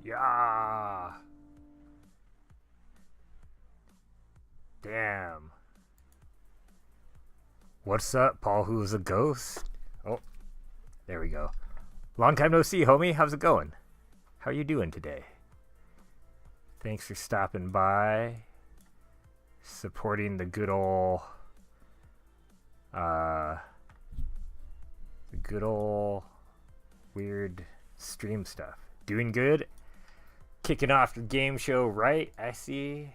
Yeah. Damn. What's up, Paul? Who's a ghost? Oh, there we go. Long time no see, homie. How's it going? How are you doing today? Thanks for stopping by, supporting the good old, the good old weird stream stuff. Doing good. Kicking off the game show right. I see.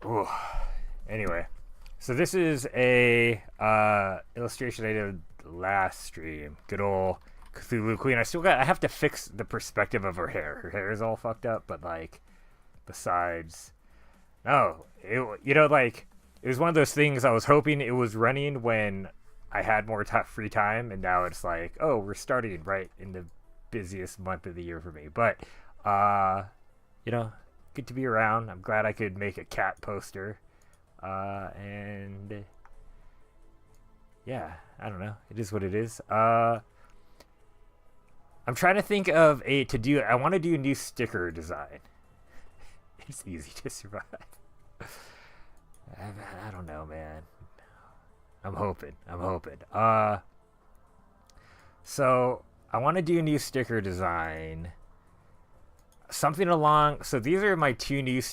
Ooh. Anyway, so this is a illustration I did last stream. Good old Cthulhu Queen. I have to fix the perspective of her hair. Her hair is all fucked up, but like, besides, no, it was one of those things I was hoping it was running when I had more free time, and now it's like, oh, we're starting right in the busiest month of the year for me. But good to be around. I'm glad I could make a cat poster. And yeah, I don't know. It is what it is. I'm trying to think of I want to do a new sticker design. It's easy to survive. I don't know, man. I'm hoping. So I want to do a new sticker design. Something along. So these are my two newest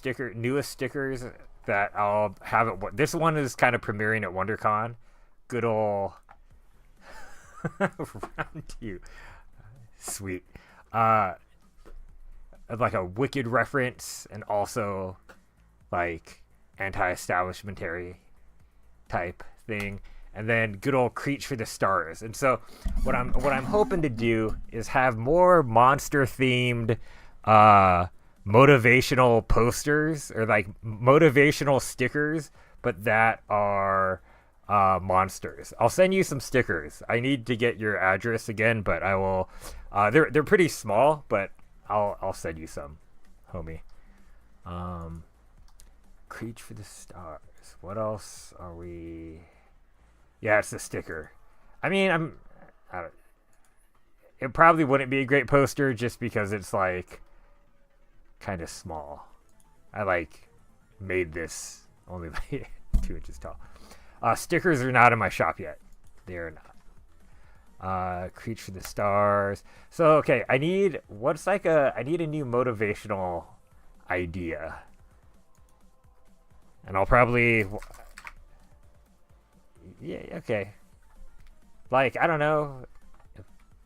stickers that I'll have it. This one is kind of premiering at WonderCon. Good old round two. Sweet. Like a Wicked reference, and also like anti-establishmentary type thing, and then good old Creech for the Stars. And so what I'm hoping to do is have more monster themed motivational posters, or like motivational stickers, but that are monsters. I'll send you some stickers. I need to get your address again, but I will. They're pretty small, but I'll send you some, homie. Creech for the Stars. What else are we? Yeah, it's the sticker. I mean, it probably wouldn't be a great poster just because it's like kind of small. I like made this only like 2 inches tall. Stickers are not in my shop yet. They are not. Creech for the Stars. So okay, I need a new motivational idea. And I'll probably, yeah, okay. Like, I don't know,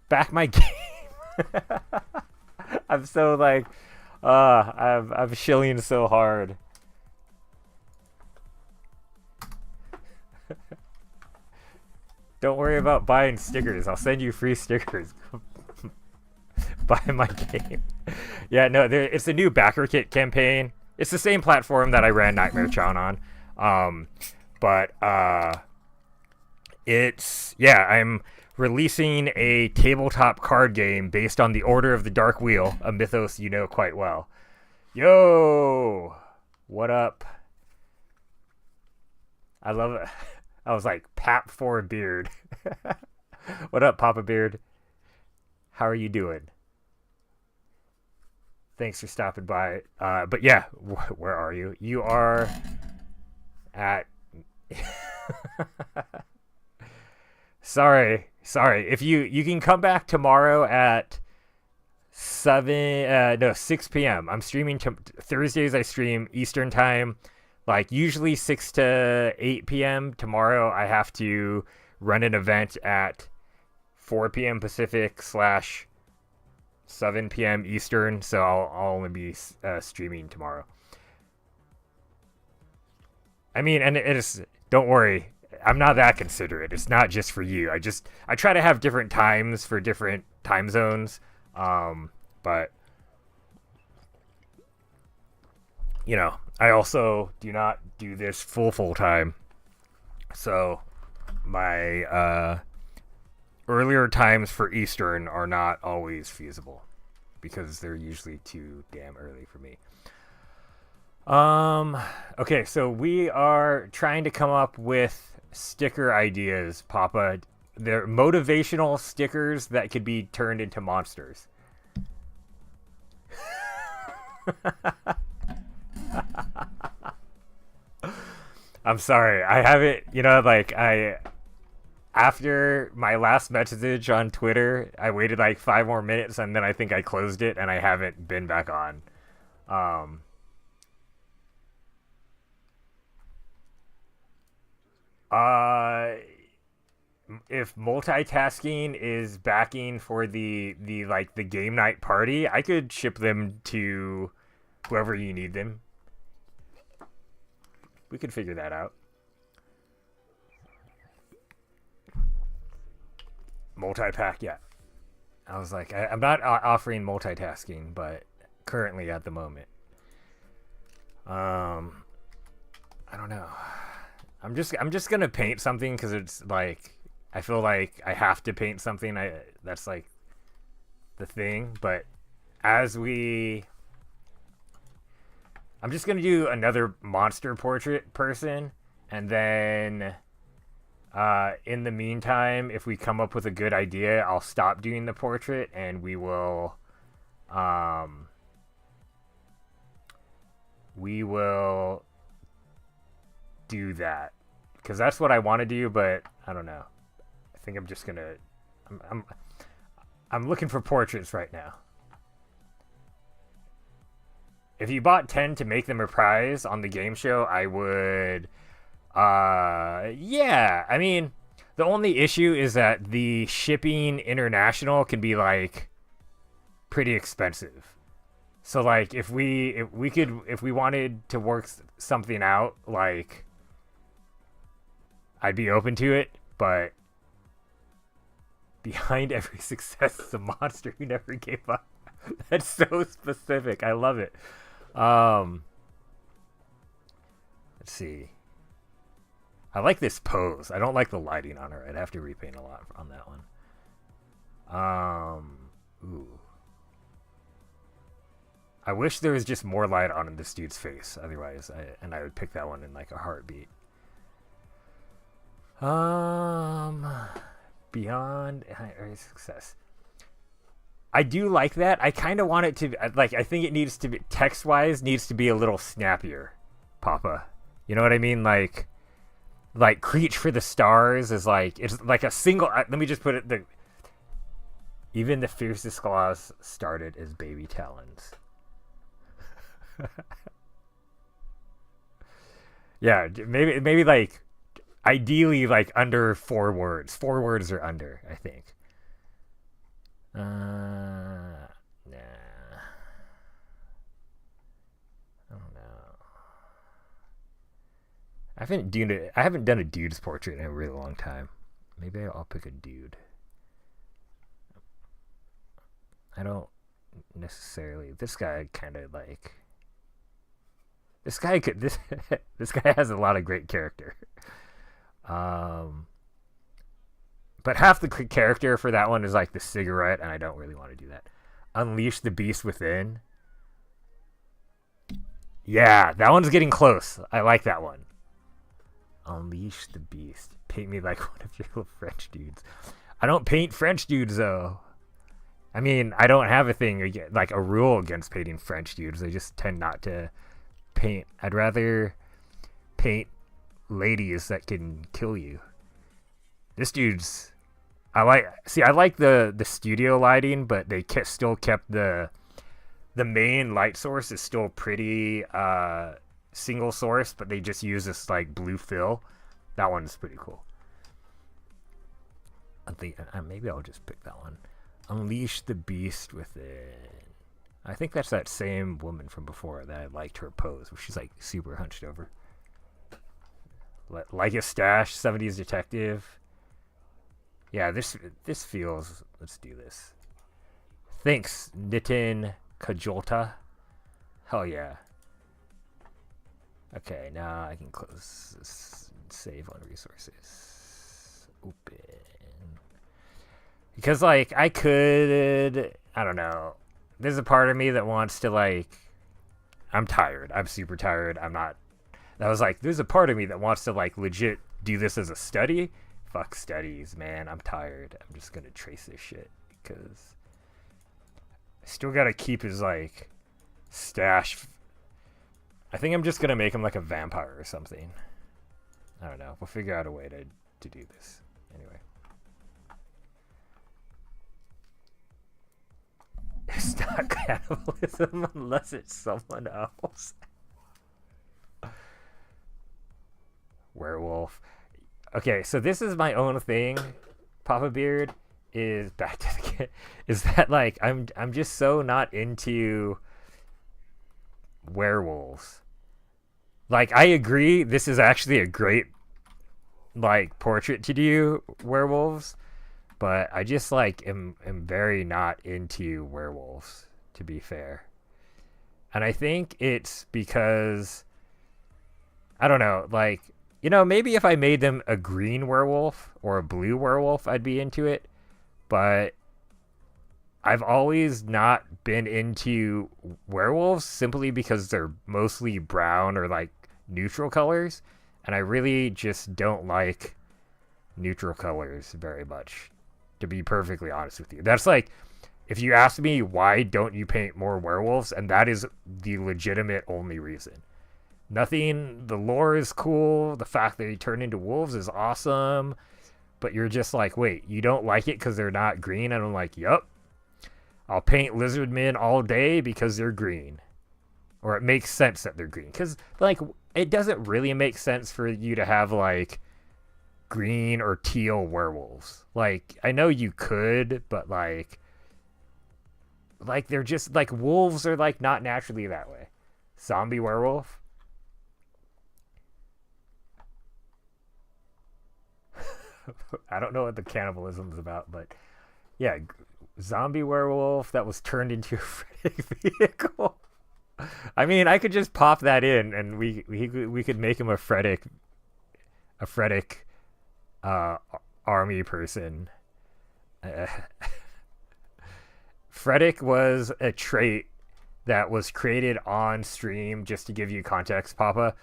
back my game. I'm so like, I'm shilling so hard. Don't worry about buying stickers. I'll send you free stickers. Buy my game. Yeah, no, it's a new backer kit campaign. It's the same platform that I ran Nightmare Town on. But I'm releasing a tabletop card game based on the Order of the Dark Wheel, a mythos you know quite well. Yo! What up? I love it. I was like, Pap for a beard. What up, Papa Beard? How are you doing? Thanks for stopping by. But yeah, where are you? You are at... Sorry. If you can come back tomorrow at 6 p.m. I'm streaming Thursdays. I stream Eastern time, like usually 6 to 8 p.m. Tomorrow I have to run an event at 4 p.m. Pacific / 7 p.m. Eastern, so I'll only be streaming tomorrow. I mean, and it is, don't worry, I'm not that considerate. It's not just for you. I try to have different times for different time zones, but you know, I also do not do this full time, so my earlier times for Eastern are not always feasible because they're usually too damn early for me. Okay, so we are trying to come up with sticker ideas, Papa. They're motivational stickers that could be turned into monsters. I'm sorry. I haven't, after my last message on Twitter, I waited like 5 more minutes and then I think I closed it and I haven't been back on. Uh, if multitasking is backing for the game night party, I could ship them to whoever you need them. We could figure that out. Multi-pack, yeah. I was like, I'm not offering multitasking, but currently at the moment. I don't know. I'm just gonna paint something because it's like I feel like I have to paint something. That's like the thing. But I'm just gonna do another monster portrait person, and then in the meantime, if we come up with a good idea, I'll stop doing the portrait and we will do that, because that's what I want to do. But I don't know. I think I'm just gonna. I'm looking for portraits right now. If you bought 10 to make them a prize on the game show, I would. Yeah. I mean, the only issue is that the shipping international can be like pretty expensive. So like if we wanted to work something out, like I'd be open to it, but behind every success is a monster who never gave up. That's so specific. I love it. Let's see. I like this pose. I don't like the lighting on her. I'd have to repaint a lot on that one. Ooh. I wish there was just more light on this dude's face. Otherwise, I would pick that one in like a heartbeat. Beyond high success. I do like that. I kind of want it to like. I think it needs to be text-wise needs to be a little snappier, Papa. You know what I mean? Like Creech for the Stars is like it's like a single. Let me just put it. Even the fiercest claws started as baby talons. Yeah, maybe like ideally like under 4 words. 4 words or under, I think. Nah. I don't know. I haven't done a dude's portrait in a really long time. Maybe I'll pick a dude. I don't necessarily. This guy kind of like. This guy could. This guy has a lot of great character. But half the character for that one is like the cigarette, and I don't really want to do that. Unleash the Beast Within. Yeah, that one's getting close. I like that one. Unleash the Beast. Paint me like one of your little French dudes. I don't paint French dudes, though. I mean, I don't have a thing, like a rule against painting French dudes. I just tend not to paint. I'd rather ladies that can kill you. This dude's I like the studio lighting, but they still kept the main light source is still pretty single source, but they just use this like blue fill. That one's pretty cool. I think maybe I'll just pick that one. Unleash the Beast Within. I think that's that same woman from before that I liked her pose, where she's like super hunched over. Like a stash, 70s detective. Yeah, this feels. Let's do this. Thanks, Nitin Kajolta. Hell yeah. Okay, now I can close this, save on resources. Open. Because like I don't know. There's a part of me that wants to like. I'm tired. I'm super tired. I'm not. That was like. There's a part of me that wants to like legit do this as a study. Fuck studies, man. I'm tired. I'm just gonna trace this shit because I still gotta keep his like stash. I think I'm just gonna make him like a vampire or something. I don't know. We'll figure out a way to do this. Anyway. It's not cannibalism unless it's someone else. Werewolf. Okay, so this is my own thing. Papa Beard is back to the kid. Is that like I'm just so not into werewolves. Like I agree, this is actually a great like portrait to do werewolves, but I just like am very not into werewolves, to be fair. And I think it's because I don't know, like maybe if I made them a green werewolf or a blue werewolf, I'd be into it. But I've always not been into werewolves simply because they're mostly brown or like neutral colors. And I really just don't like neutral colors very much, to be perfectly honest with you. That's like, if you ask me why don't you paint more werewolves, and that is the legitimate only reason. Nothing, the lore is cool, the fact that they turn into wolves is awesome, but you're just like, wait, you don't like it because they're not green? And I'm like, yup. I'll paint lizard men all day because they're green. Or it makes sense that they're green. Because, like, it doesn't really make sense for you to have, like, green or teal werewolves. Like, I know you could, but, like, they're just, like, wolves are, like, not naturally that way. Zombie werewolf? I don't know what the cannibalism is about, but yeah, zombie werewolf that was turned into a Freddick vehicle. I mean, I could just pop that in, and we could make him a Freddick army person. Freddick was a trait that was created on stream, just to give you context, Papa,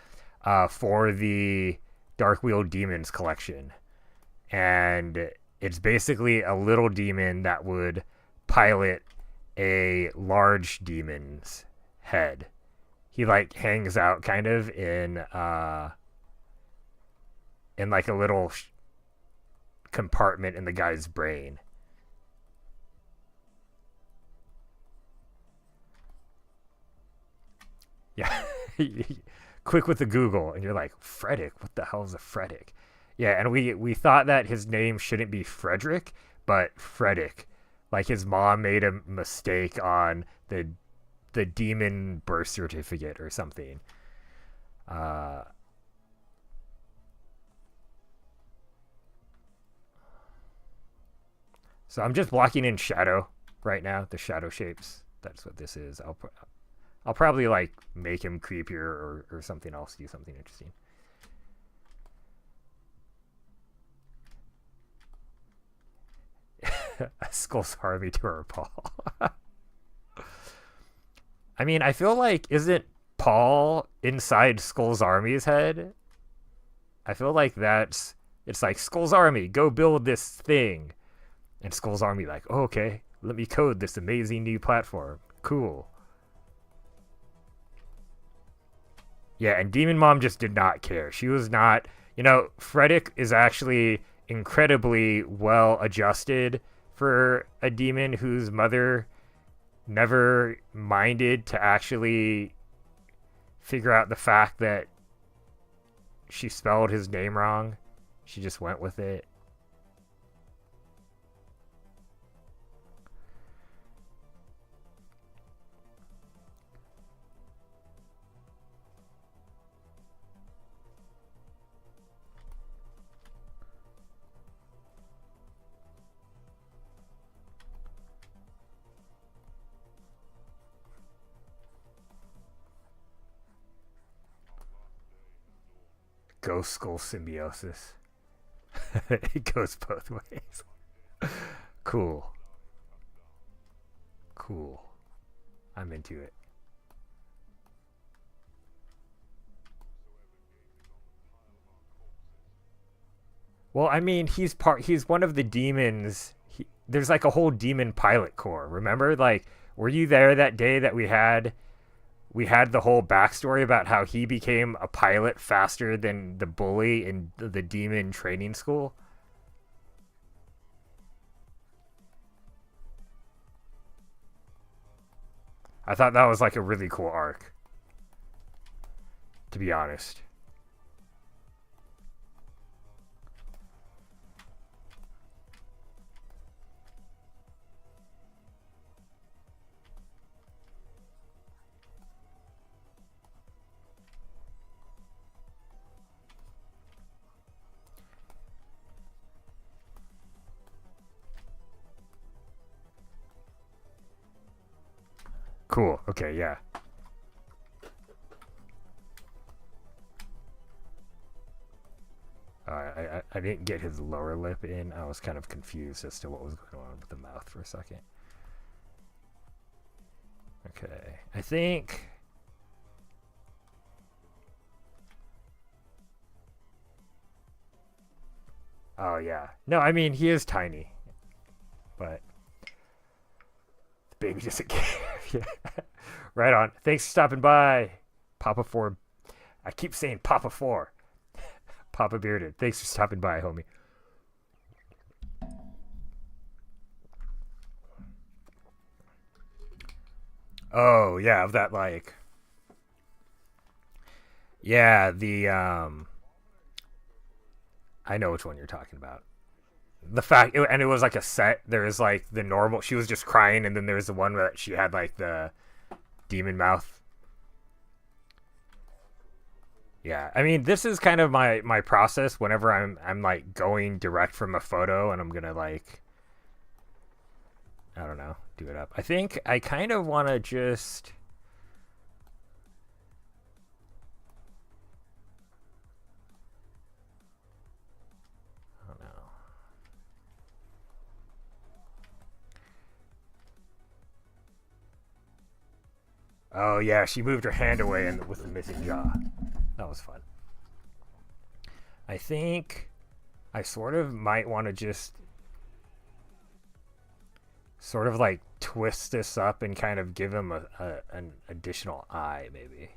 for the Darkweald Demons collection. And it's basically a little demon that would pilot a large demon's head. He like hangs out kind of in like a little compartment in the guy's brain. Yeah. Quick with the Google, and you're like, Freddick? What the hell is a Freddick? Yeah, and we thought that his name shouldn't be Frederick, but Freddick. Like his mom made a mistake on the demon birth certificate or something. So I'm just blocking in shadow right now, the shadow shapes. That's what this is. I'll probably like make him creepier or something else, do something interesting. Skull's Harvey to her Paul. I mean, I feel like, isn't Paul inside Skull's Army's head? I feel like it's like, Skull's Army, go build this thing. And Skull's Army like, oh, okay, let me code this amazing new platform. Cool. Yeah, and Demon Mom just did not care. She was not, Freddick is actually incredibly well adjusted for a demon whose mother never minded to actually figure out the fact that she spelled his name wrong. She just went with it. Ghost Skull symbiosis. It goes both ways. Cool. Cool. I'm into it. Well, I mean, he's one of the demons. There's like a whole demon pilot corps. Remember? Like, were you there that day that we had the whole backstory about how he became a pilot faster than the bully in the demon training school? I thought that was like a really cool arc, to be honest. Cool. Okay, yeah. I didn't get his lower lip in. I was kind of confused as to what was going on with the mouth for a second. Okay. I think. Oh, yeah. No, I mean, he is tiny, but the baby doesn't care. Yeah. Right on. Thanks for stopping by, Papa 4. I keep saying Papa 4. Papa Bearded. Thanks for stopping by, homie. Oh, yeah, of that, like. Yeah, I know which one you're talking about. The fact, and it was like a set. There was like the normal. She was just crying, and then there was the one where she had like the demon mouth. Yeah, I mean, this is kind of my process whenever I'm like going direct from a photo, and I'm gonna like, I don't know, do it up. I think I kind of want to just. I don't know. Oh yeah, she moved her hand away and with the missing jaw. That was fun. I think I sort of might want to just sort of like twist this up and kind of give him an additional eye, maybe.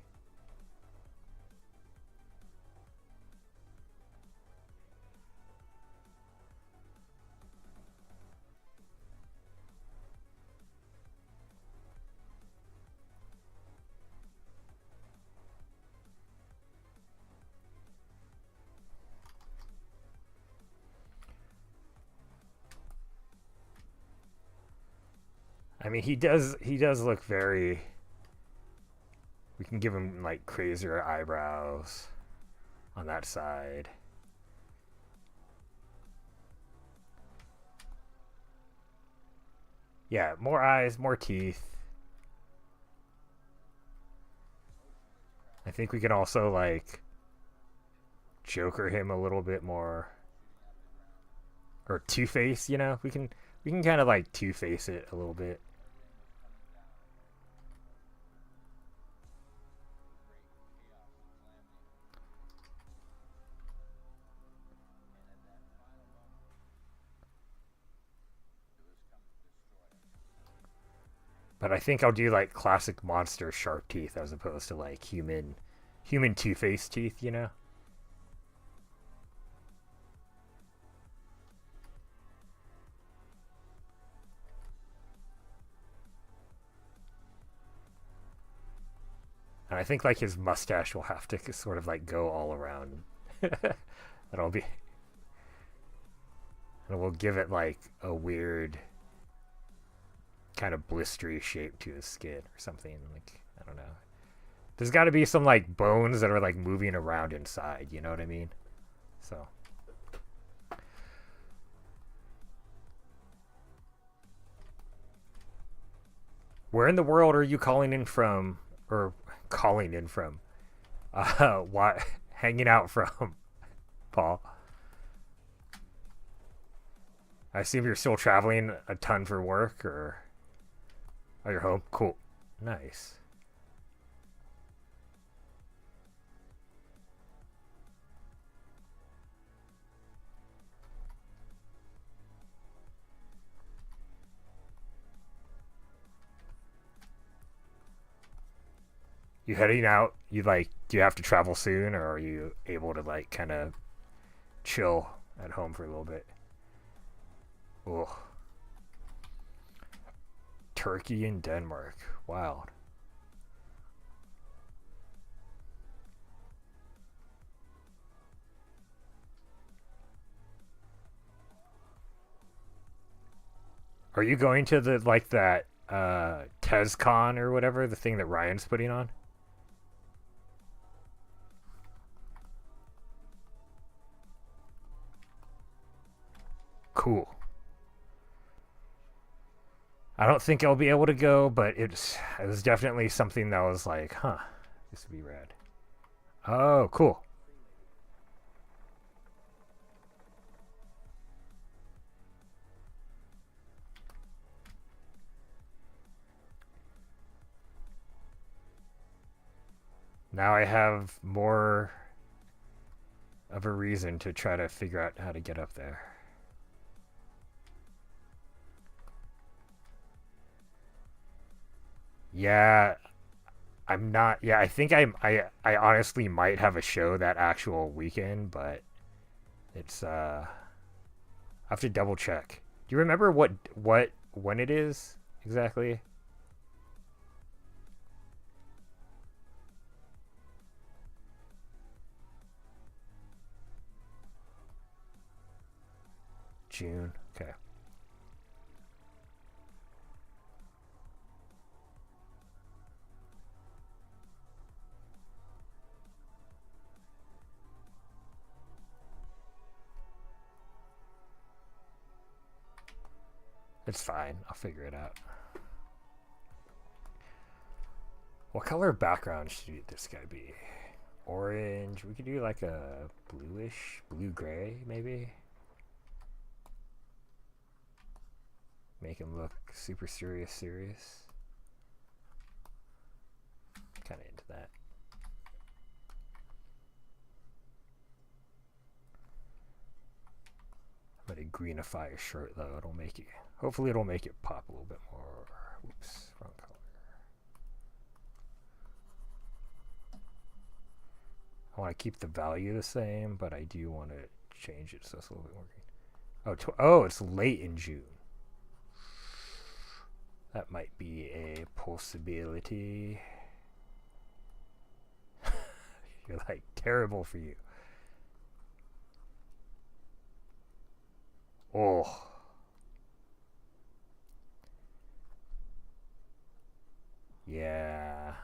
I mean, he does look very. We can give him like crazier eyebrows on that side. Yeah, more eyes, more teeth. I think we can also like Joker him a little bit more, or Two Face. We can kind of like Two Face it a little bit. But I think I'll do like classic monster sharp teeth as opposed to like human Two Face teeth. And I think like his mustache will have to sort of like go all around. That'll be, and we'll give it like a weird kind of blistery shape to his skin or something. Like, I don't know. There's got to be some like bones that are like moving around inside. You know what I mean? So where in the world are you calling in from, or calling in from? Why hanging out from, Paul? I assume you're still traveling a ton for work, or are you home? Cool, nice. You heading out? You like? Do you have to travel soon, or are you able to like kind of chill at home for a little bit? Oh, Turkey and Denmark. Wild. Are you going to the like that TezCon or whatever, the thing that Ryan's putting on? Cool. I don't think I'll be able to go, but it was definitely something that was like, huh, this would be rad. Oh, cool. Now I have more of a reason to try to figure out how to get up there. Yeah, I'm not. Yeah, I think I honestly might have a show that actual weekend, but it's I have to double check. Do you remember what when it is exactly? June. Okay. It's fine. I'll figure it out. What color background should this guy be? Orange. We could do like a bluish, blue gray maybe. Make him look super serious, serious. Kind of into that. I'm gonna greenify his shirt though. It'll make it. Hopefully, it'll make it pop a little bit more. Oops, wrong color. I want to keep the value the same, but I do want to change it so it's a little bit more green. Oh, it's late in June. That might be a possibility. You're like terrible for you. Oh. Yeah.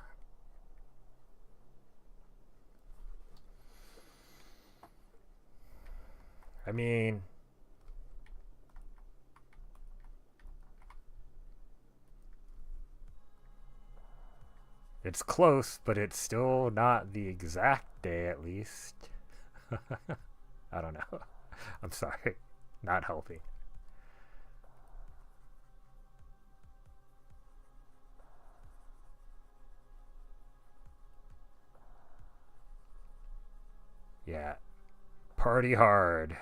I mean, it's close, but it's still not the exact day, at least. I don't know. I'm sorry. Not helping. Yeah. Party hard.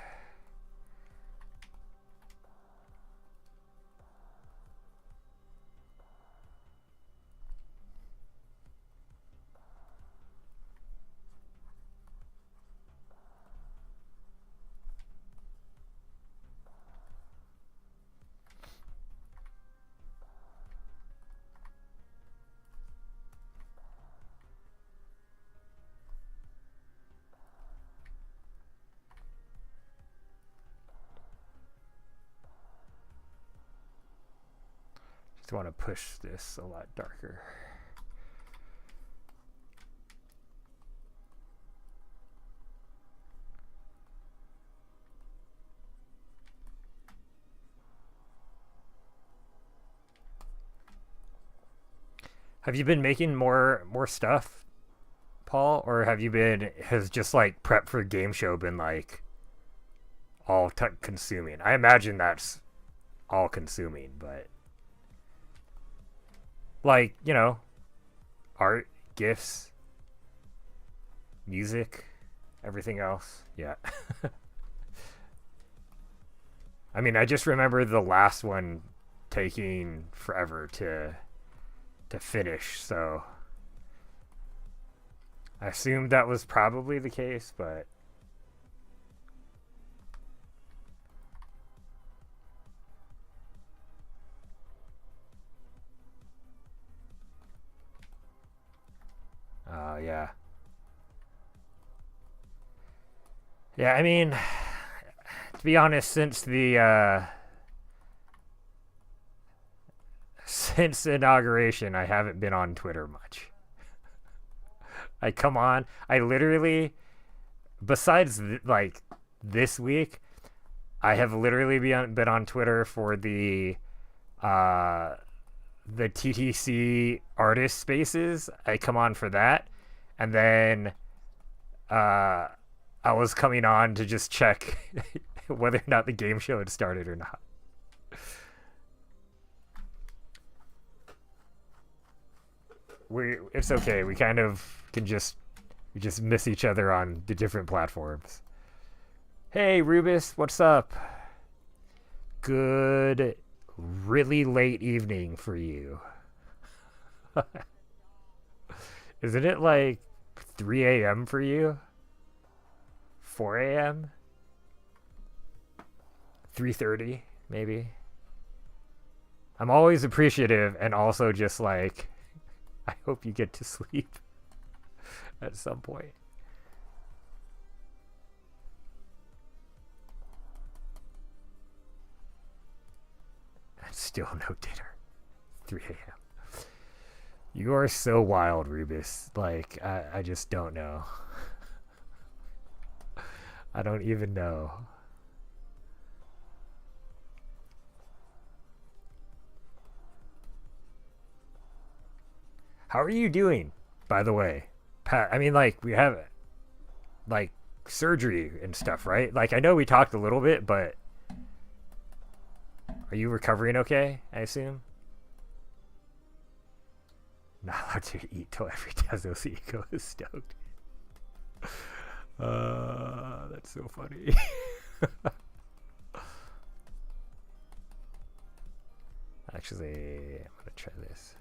Just want to push this a lot darker. Have you been making more stuff, Paul, or have you been has just like prep for game show been like all consuming? I imagine that's all consuming, but like art, gifts, music, everything else. Yeah. I mean, I just remember the last one taking forever to finish, so I assumed that was probably the case, but yeah. Yeah, I mean, to be honest, since inauguration, I haven't been on Twitter much. I come on, I literally, besides like this week, I have literally been on Twitter for uh the TTC artist spaces. I come on for that, and then uh I was coming on to just check whether or not the game show had started or not. It's okay. We kind of can just miss each other on the different platforms. Hey Rubus, what's up? Good, really late evening for you. Isn't it like 3 a.m. for you? 4 a.m.? 3:30 maybe. I'm always appreciative and also just like I hope you get to sleep at some point. Still no dinner. 3 a.m. You are so wild, Rubus. Like, I just don't know. I don't even know. How are you doing, by the way? Pat, I mean, like, we have, like, surgery and stuff, right? Like, I know we talked a little bit, but are you recovering okay, I assume? Not allowed to eat till every Tezos Eco is stoked. That's so funny. Actually, I'm gonna try this.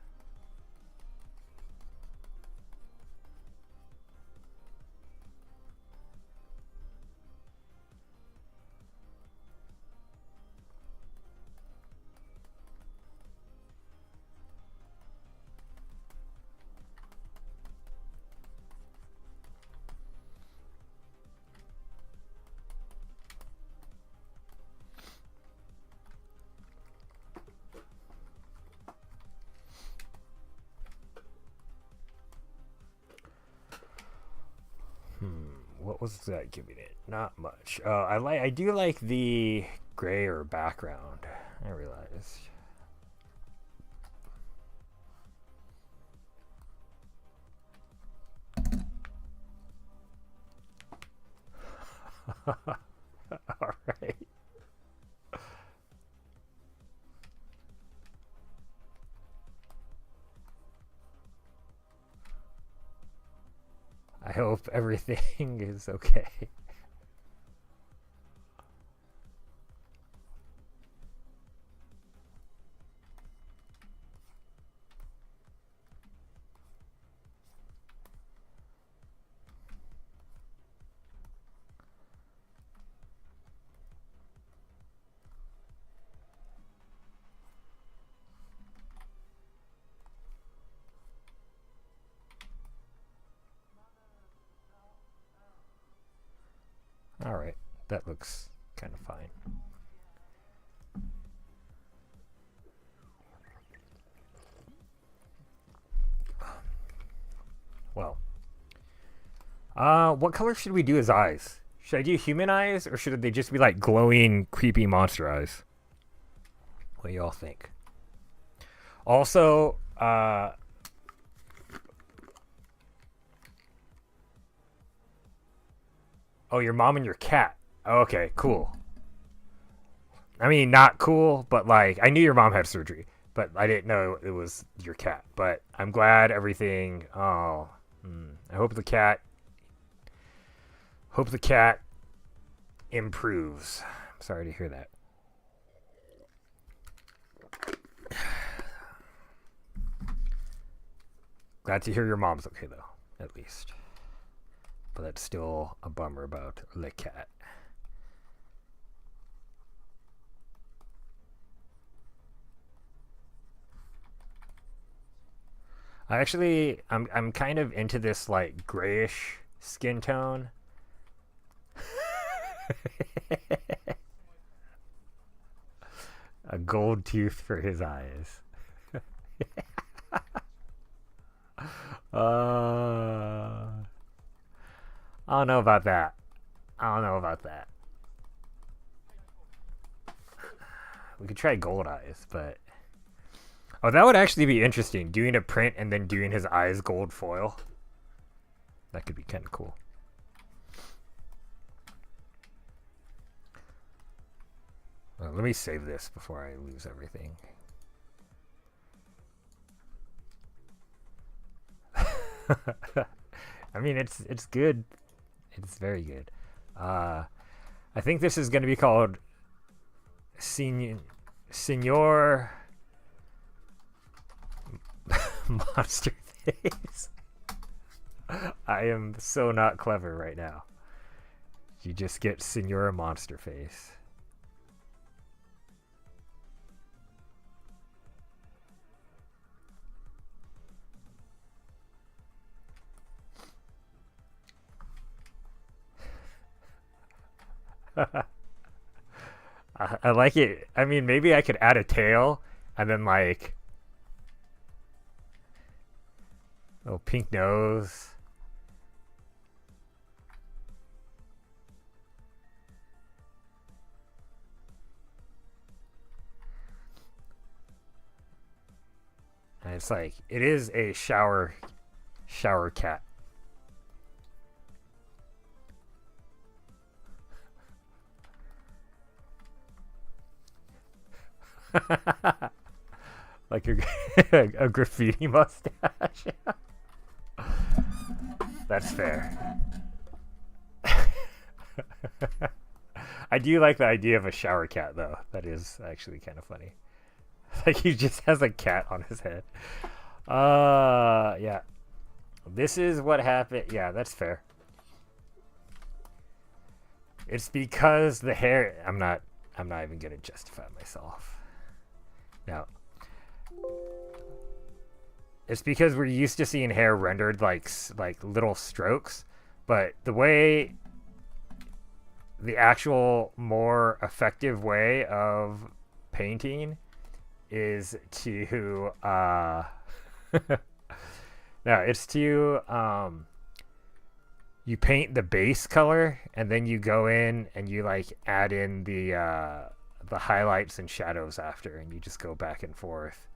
What was that giving it? Not much. I do like the grayer background. I realized. All right. I hope everything is okay. All right, that looks kind of fine. Well, what color should we do his eyes? Should I do human eyes, or should they just be like glowing, creepy monster eyes? What do y'all think? Also, oh, your mom and your cat. Oh, okay, cool. I mean, not cool, but like, I knew your mom had surgery, but I didn't know it was your cat. But I'm glad everything. Oh, I hope the cat. Hope the cat improves. I'm sorry to hear that. Glad to hear your mom's okay though, at least. but that's still a bummer about Le Cat. I'm kind of into this like grayish skin tone. A gold tooth for his eyes. I don't know about that. I don't know about that. We could try gold eyes, but oh, that would actually be interesting. Doing a print and then doing his eyes gold foil. That could be kind of cool. Well, let me save this before I lose everything. I mean, it's good. It's very good. I think this is going to be called Senor Monster Face. I am so not clever right now. You just get Senor Monster Face. I like it. I mean, maybe I could add a tail and then like oh, pink nose. And it's like it is a shower cat. Like a graffiti mustache. That's fair. I do like the idea of a shower cat, though. That is actually kind of funny. Like he just has a cat on his head. Yeah. This is what happened. Yeah, that's fair. It's because the hair. I'm not even gonna justify myself. Now, it's because we're used to seeing hair rendered like little strokes, but the way, the actual more effective way of painting is to no, it's to you paint the base color and then you go in and you like add in the highlights and shadows after, and you just go back and forth.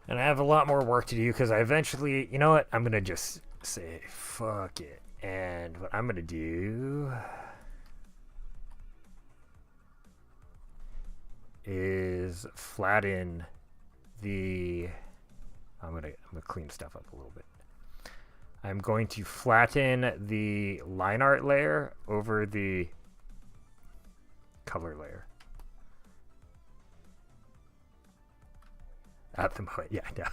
And I have a lot more work to do because I eventually, you know what? I'm going to just say, fuck it. And what I'm going to do is flatten the, I'm going to clean stuff up a little bit. I'm going to flatten the line art layer over the color layer. At the moment, yeah, no.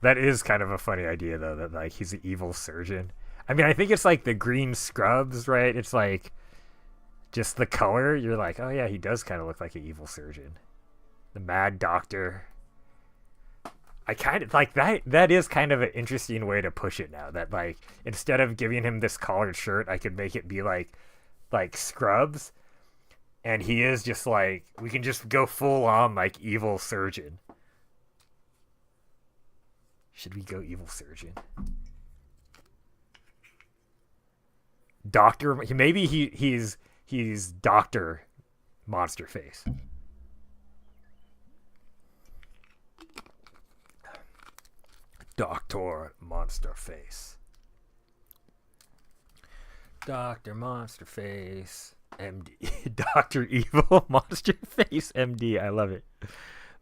That is kind of a funny idea, though, that like he's an evil surgeon. I mean, I think it's like the green scrubs, right? It's like just the color. You're like, oh yeah, he does kind of look like an evil surgeon. The Mad Doctor. I kind of like that. That is kind of an interesting way to push it now. That like instead of giving him this collared shirt, I could make it be like scrubs. And he is just like, we can just go full on like evil surgeon. Should we go evil surgeon? Doctor, maybe he's Doctor Monster Face. Dr. Monster Face. Dr. Monster Face, MD. Dr. Evil Monster Face, MD. I love it.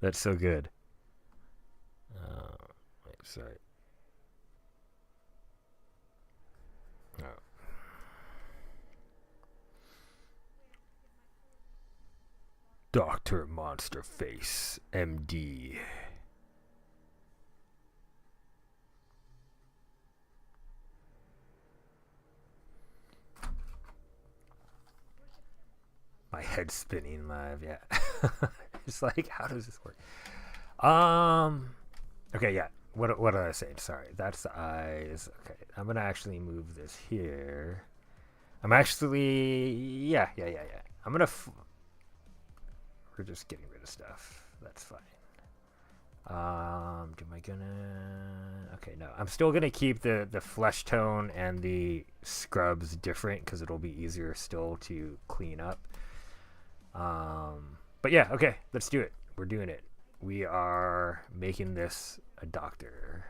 That's so good. Wait, sorry. Oh. Dr. Monster Face, MD. My head's spinning live, yeah. It's like, how does this work? Okay, yeah. What did I say? Sorry, that's the eyes. Okay, I'm gonna actually move this here. I'm actually, yeah. I'm gonna. We're just getting rid of stuff. That's fine. Am I gonna? Okay, no. I'm still gonna keep the flesh tone and the scrubs different because it'll be easier still to clean up. But yeah, okay, let's do it. We're doing it. We are making this a doctor.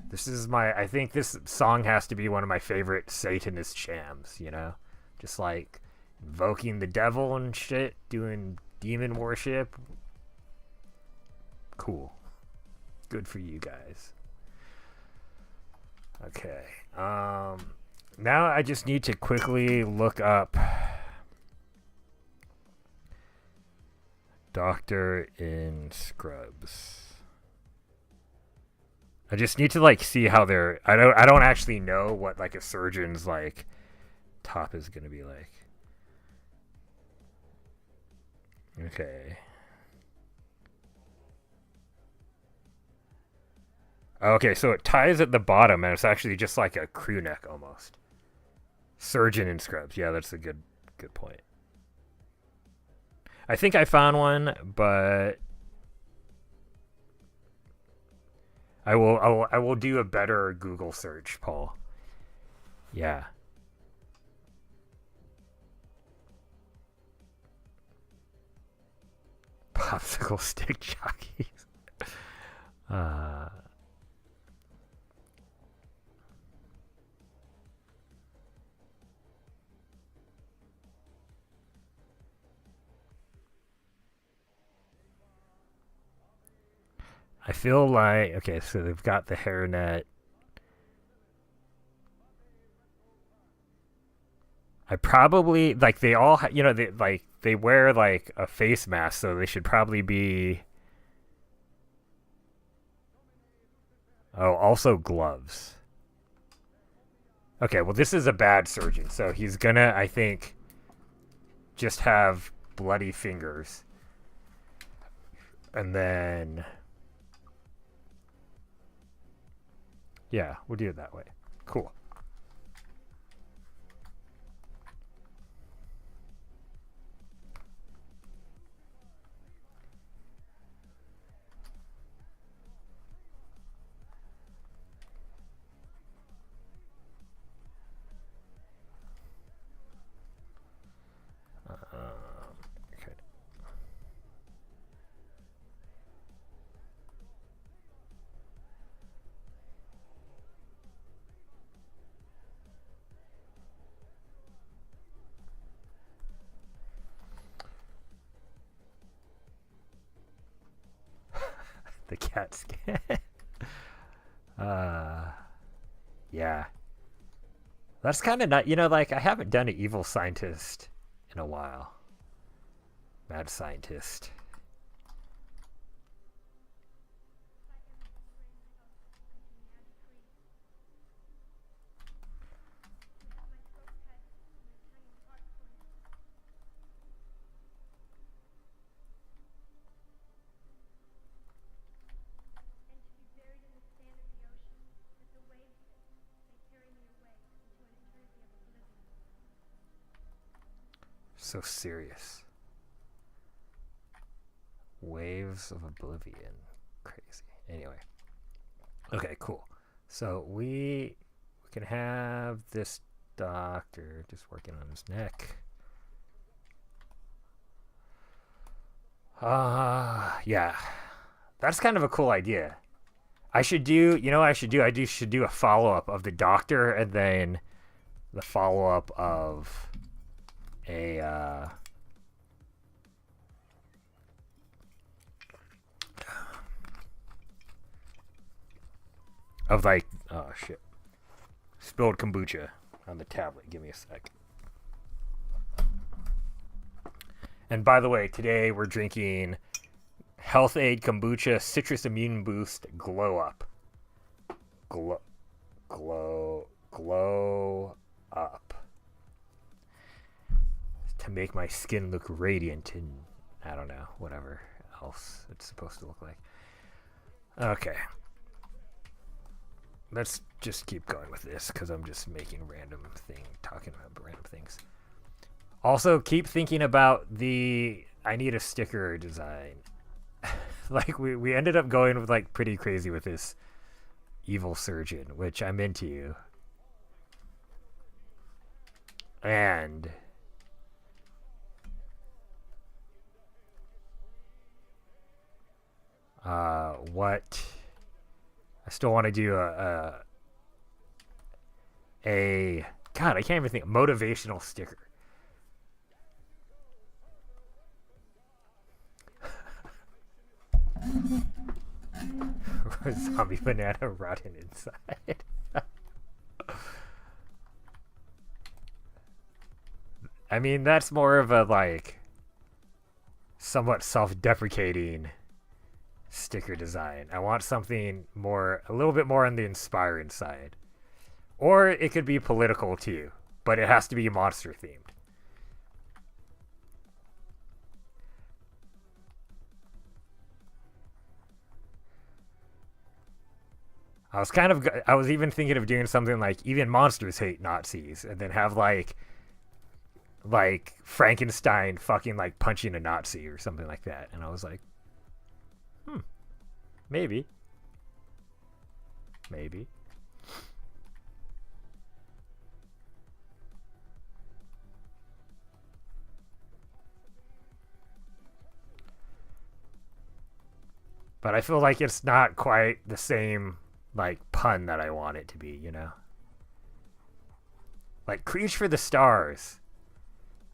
This is I think this song has to be one of my favorite Satanist shams, you know? Just like invoking the devil and shit, doing demon worship. Cool. Good for you guys. Okay. Now I just need to quickly look up Doctor in Scrubs. I just need to like see how they're. I don't actually know what like a surgeon's like top is gonna be like. Okay. Okay, so it ties at the bottom, and it's actually just like a crew neck almost. Surgeon in Scrubs. Yeah, that's a good point. I think I found one, but I will do a better Google search, Paul. Yeah. Popsicle stick jockeys. I feel like, okay, so they've got the hairnet. I probably like they all, they wear like a face mask, so they should probably be. Oh, also gloves. Okay, well this is a bad surgeon, so he's gonna, I think, just have bloody fingers, and then. Yeah, we'll do it that way. Cool. Okay. The cat scan. Yeah. That's kind of not, like I haven't done an evil scientist in a while. Mad scientist. So serious. Waves of Oblivion. Crazy. Anyway. Okay, cool. So we can have this doctor just working on his neck. Yeah. That's kind of a cool idea. I should do, you know what I should do? Should do a follow-up of the doctor and then the follow-up of a, of like, oh shit. Spilled kombucha on the tablet. Give me a sec. And by the way, today we're drinking Health Aid Kombucha Citrus Immune Boost Glow Up. Glow Up. To make my skin look radiant and I don't know, whatever else it's supposed to look like. Okay. Let's just keep going with this because I'm just making talking about random things. Also, keep thinking about I need a sticker design. Like, we ended up going with, like, pretty crazy with this evil surgeon, which I'm into. And what I still want to do a God, I can't even think, motivational sticker. Zombie banana rotten inside. I mean, that's more of a, like, somewhat self-deprecating sticker design. I want something a little bit more on the inspiring side. Or it could be political too, but it has to be monster themed. I was even thinking of doing something like even monsters hate Nazis, and then have like Frankenstein fucking like punching a Nazi or something like that. And I was like, maybe. But I feel like it's not quite the same, like, pun that I want it to be, you know? Like, Creech for the Stars.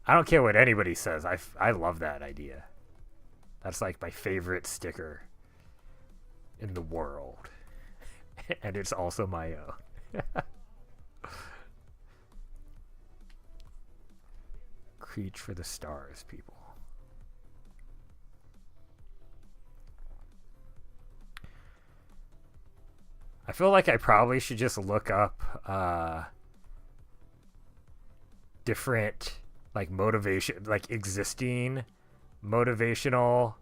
I don't care what anybody says. I love that idea. That's, like, my favorite sticker in the world. And it's also my own. Creech for the Stars, people. I feel like I probably should just look up different, like, motivation, like, existing motivational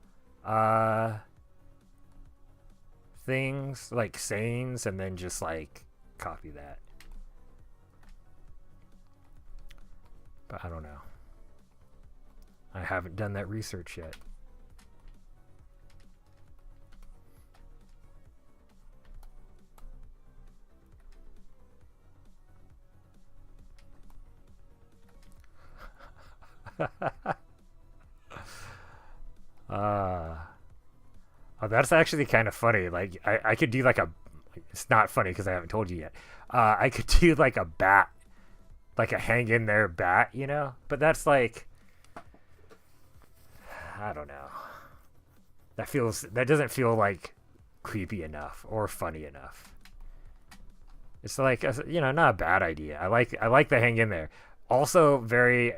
things, like sayings, and then just, like, copy that. But I don't know. I haven't done that research yet. Oh, that's actually kind of funny. Like, I could do like it's not funny because I haven't told you yet. I could do like a bat, like a hang in there bat, you know? But that's like, I don't know. That doesn't feel like creepy enough or funny enough. It's like, you know, not a bad idea. I like the hang in there. Also, very,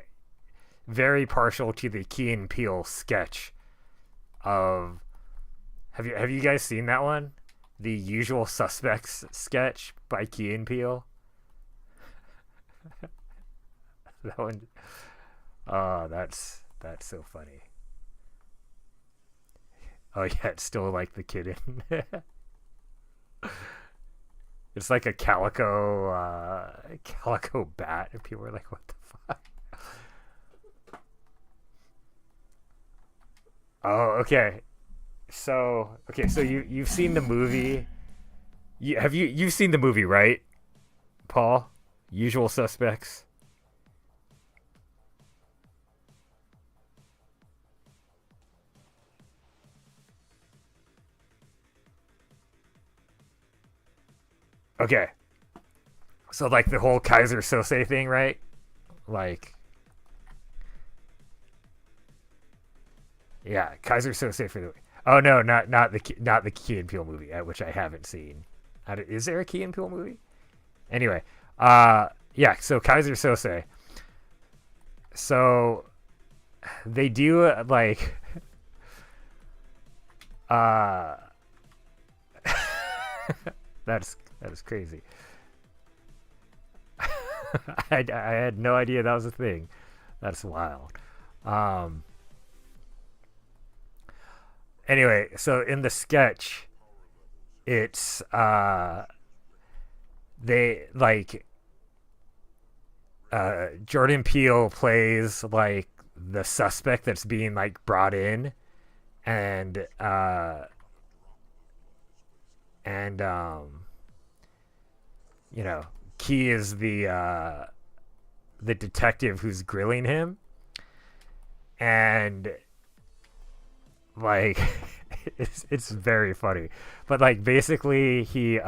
very partial to the Key and Peele sketch of. Have you guys seen that one? The Usual Suspects sketch by Key and Peele. That one. Oh, that's so funny. Oh yeah, it's still like the kid in. It's like a calico bat, and people are like, "What the fuck?" Oh, okay. So you've seen the movie. You've seen the movie, right? Paul? Usual Suspects. Okay. So like the whole Kaiser Sose thing, right? Like, yeah, Kaiser Sose for the. Oh no, not the Key and Peele movie, which I haven't seen. Is there a Key and Peele movie? Anyway, yeah. So Kaiser Sose. So they do like, uh, that is crazy. I had no idea that was a thing. That's wild. Um, anyway, so in the sketch, it's they like Jordan Peele plays like the suspect that's being like brought in, and and you know, Key is the detective who's grilling him, and like it's very funny, but like basically he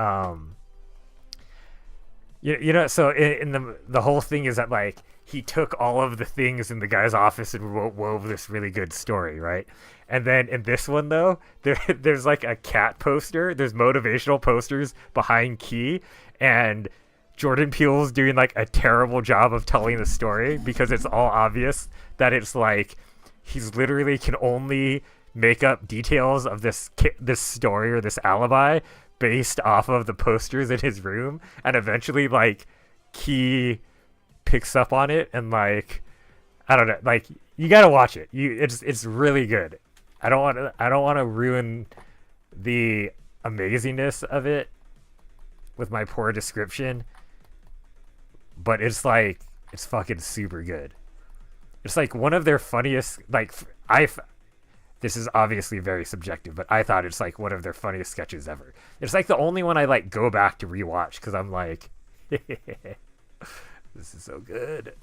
you know, so in the whole thing is that like he took all of the things in the guy's office and wove this really good story, right? And then in this one though, there's like a cat poster. There's motivational posters behind Key, and Jordan Peele's doing like a terrible job of telling the story because it's all obvious that it's like he's literally can only make up details of this story or this alibi based off of the posters in his room, and eventually like Key picks up on it, and like I don't know, like you gotta watch it. It's really good. I don't want to ruin the amazingness of it with my poor description, but it's fucking super good. It's like one of their funniest. Like this is obviously very subjective, but I thought it's like one of their funniest sketches ever. It's like the only one I like go back to rewatch because I'm like, this is so good.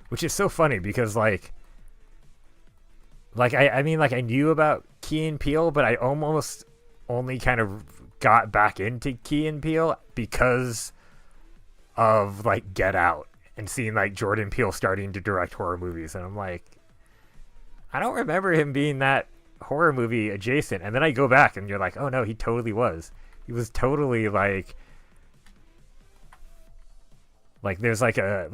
Which is so funny because like I mean like I knew about Key and Peele, but I almost only kind of got back into Key and Peele because of like Get Out and seeing like Jordan Peele starting to direct horror movies, and I'm like, I don't remember him being that horror movie adjacent. And then I go back and you're like, oh no, he totally was. He was totally like there's like a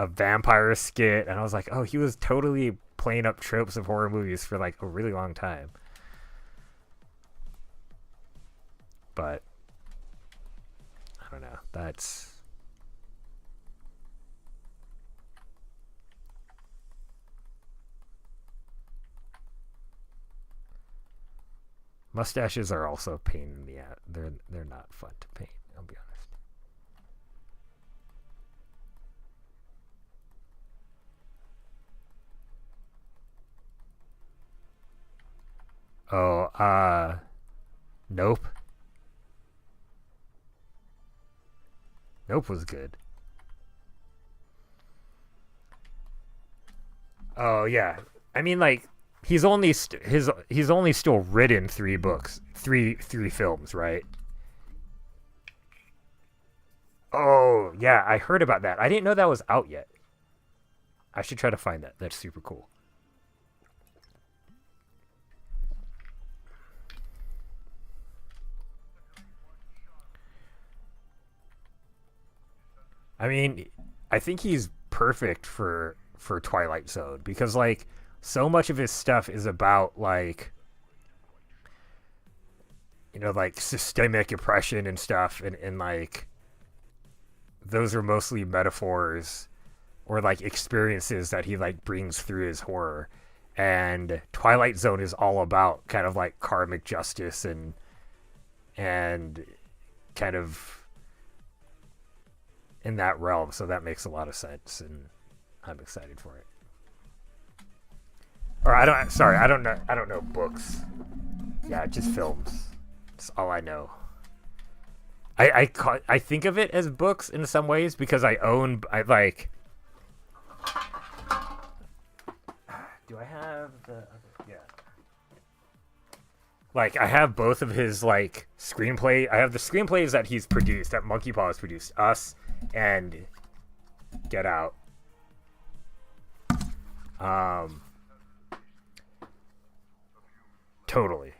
vampire skit, and I was like, oh, he was totally playing up tropes of horror movies for like a really long time. But I don't know. That's mustaches are also a pain in the ass. They're not fun to paint. I'll be honest. Oh, Nope. Nope was good. Oh yeah. I mean, like he's only still written three books, three films, right? Oh yeah, I heard about that. I didn't know that was out yet. I should try to find that. That's super cool. I mean, I think he's perfect for Twilight Zone because like so much of his stuff is about like like systemic oppression and stuff, and like those are mostly metaphors or like experiences that he like brings through his horror. And Twilight Zone is all about kind of like karmic justice and kind of in that realm, so that makes a lot of sense, and I'm excited for it. Or I don't know books. Yeah, just films. That's all I know. I think of it as books in some ways because I like. Do I have the other? Yeah. Like I have both of his like screenplay. I have the screenplays that he's produced, that Monkey Paw has produced, Us and Get Out. Totally.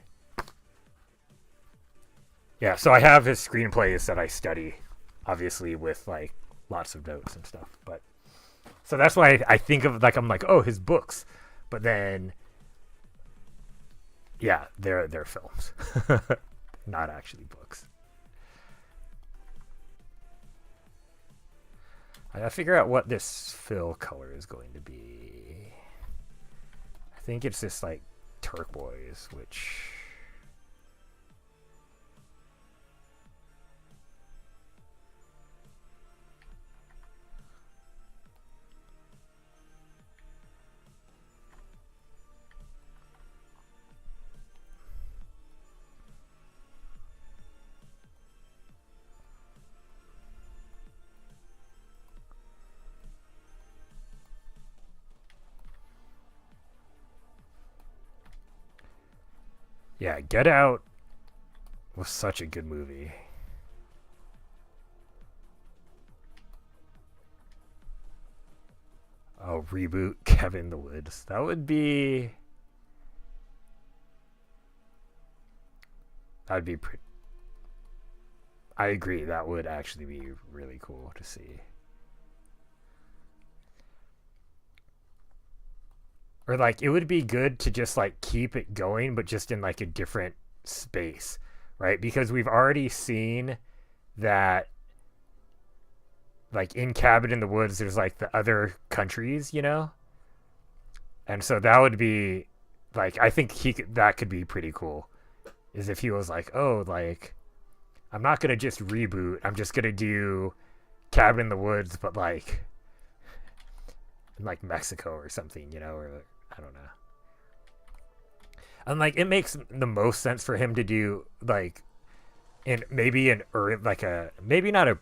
Yeah, so I have his screenplays that I study, obviously with like lots of notes and stuff. But so that's why I think of like I'm like, oh, his books, but then yeah, they're films, not actually books. I gotta figure out what this fill color is going to be. I think it's this like turquoise, which yeah, Get Out was such a good movie. Oh, reboot Cabin in the Woods. That would be. That'd be pretty. I agree. That would actually be really cool to see. Or like, it would be good to just like keep it going, but just in like a different space, right? Because we've already seen that like in Cabin in the Woods, there's like the other countries, you know, and so that would be like I think that could be pretty cool. Is if he was like, oh, like I'm not gonna just reboot. I'm just gonna do Cabin in the Woods, but like in like Mexico or something, you know, or I don't know. And like it makes the most sense for him to do like in maybe an like a maybe not a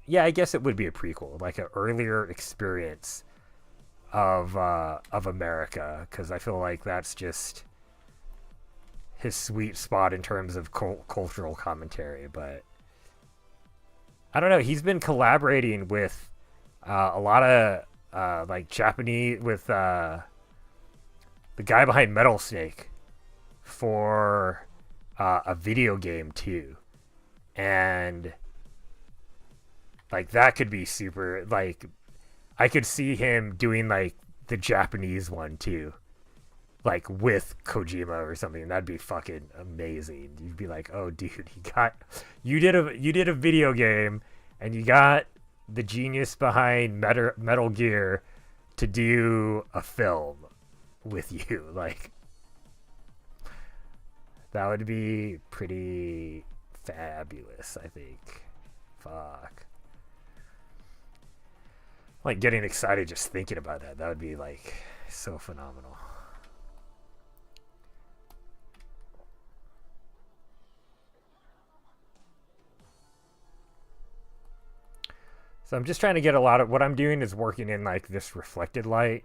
yeah, I guess it would be a prequel, like an earlier experience of America, because I feel like that's just his sweet spot in terms of cultural commentary. But I don't know. He's been collaborating with a lot of like Japanese with the guy behind Metal Snake for a video game too, and like that could be super. Like I could see him doing like the Japanese one too, like with Kojima or something. That'd be fucking amazing. You'd be like, oh dude, you did a video game, and you got the genius behind Metal Gear to do a film with you. Like that would be pretty fabulous, I think. Fuck. Like getting excited just thinking about that. That would be like so phenomenal. So I'm just trying to get a lot of what I'm doing is working in like this reflected light,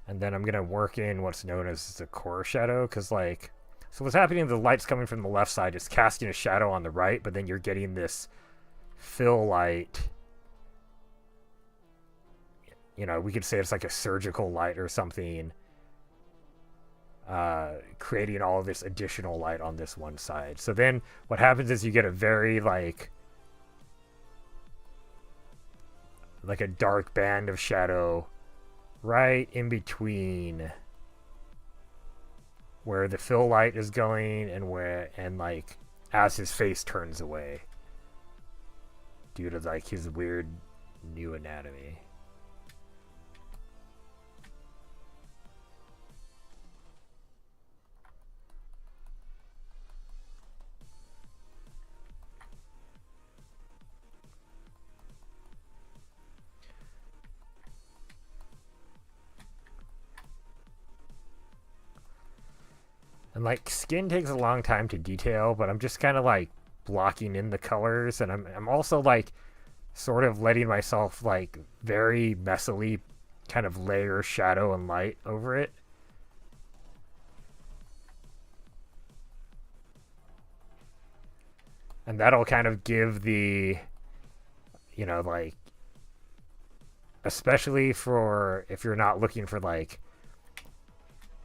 and then I'm gonna work in what's known as the core shadow, because like so what's happening, the light's coming from the left side, is casting a shadow on the right, but then you're getting this fill light. You know, we could say it's like a surgical light or something, creating all of this additional light on this one side. So then what happens is you get a very like a dark band of shadow right in between where the fill light is going and like as his face turns away due to like his weird new anatomy. And like skin takes a long time to detail, but I'm just kind of like blocking in the colors, and I'm also like sort of letting myself like very messily kind of layer shadow and light over it. And that'll kind of give the, you know, like, especially for if you're not looking for like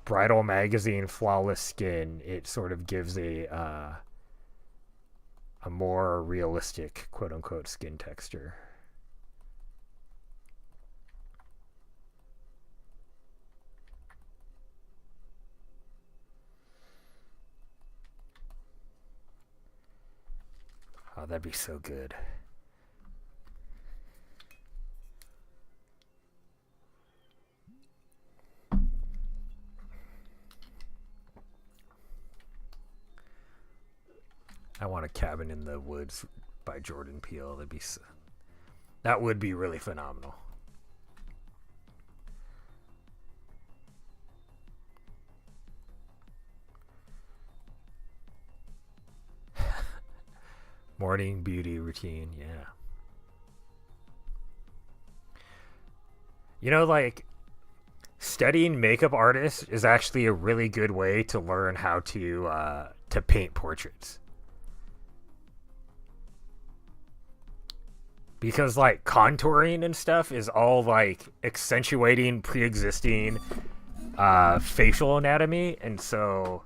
bridal magazine flawless skin, it sort of gives a more realistic quote unquote skin texture. Oh, that'd be so good. I want a Cabin in the Woods by Jordan Peele. That would be really phenomenal. Morning beauty routine, yeah. You know, like studying makeup artists is actually a really good way to learn how to paint portraits. Because like contouring and stuff is all like accentuating pre-existing facial anatomy, and so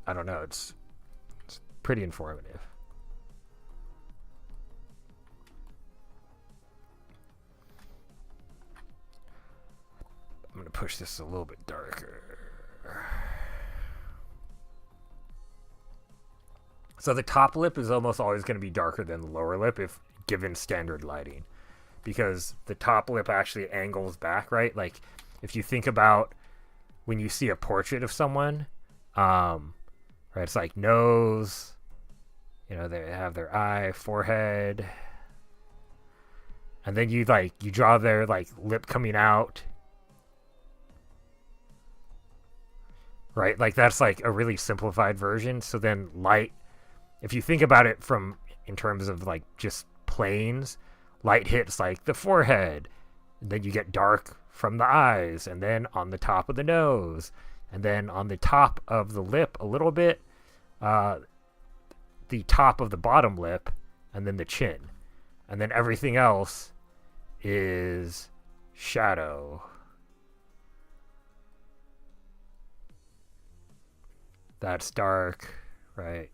I don't know, it's pretty informative. I'm gonna push this a little bit darker. So the top lip is almost always going to be darker than the lower lip if given standard lighting, because the top lip actually angles back, right? Like if you think about when you see a portrait of someone, right, it's like nose, you know, they have their eye, forehead, and then you draw their like lip coming out, right? Like that's like a really simplified version. So then light, if you think about it from in terms of like just planes, light hits like the forehead, and then you get dark from the eyes, and then on the top of the nose, and then on the top of the lip a little bit, the top of the bottom lip, and then the chin, and then everything else is shadow. That's dark, right?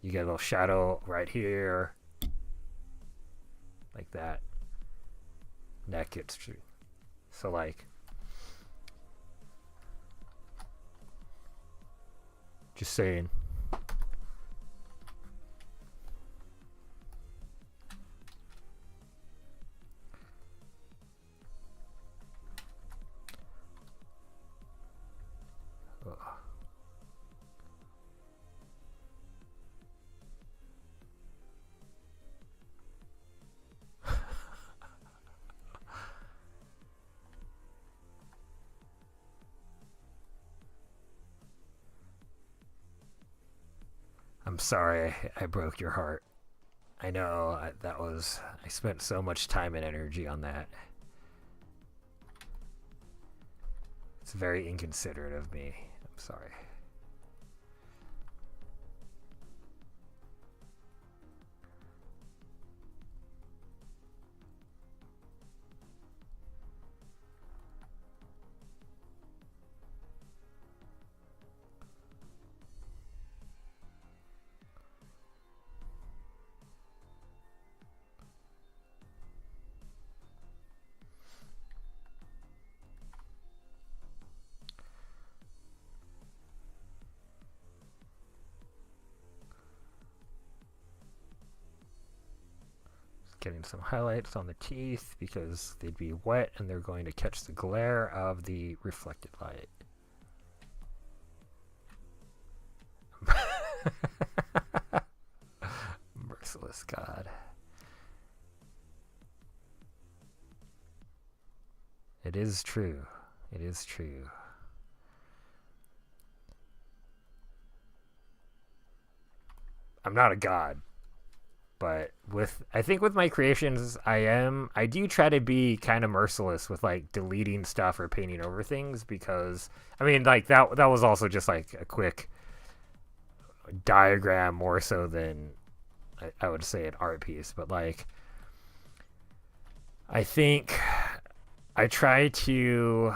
You get a little shadow right here, like that. Neck gets true. So like, just saying. I'm sorry I broke your heart. I know I spent so much time and energy on that. It's very inconsiderate of me. I'm sorry. Getting some highlights on the teeth because they'd be wet and they're going to catch the glare of the reflected light. Merciless God. It is true. It is true. I'm not a god, but with I think with my creations, I do try to be kind of merciless with like deleting stuff or painting over things because I mean like that was also just like a quick diagram more so than I would say an art piece, but like I think I try to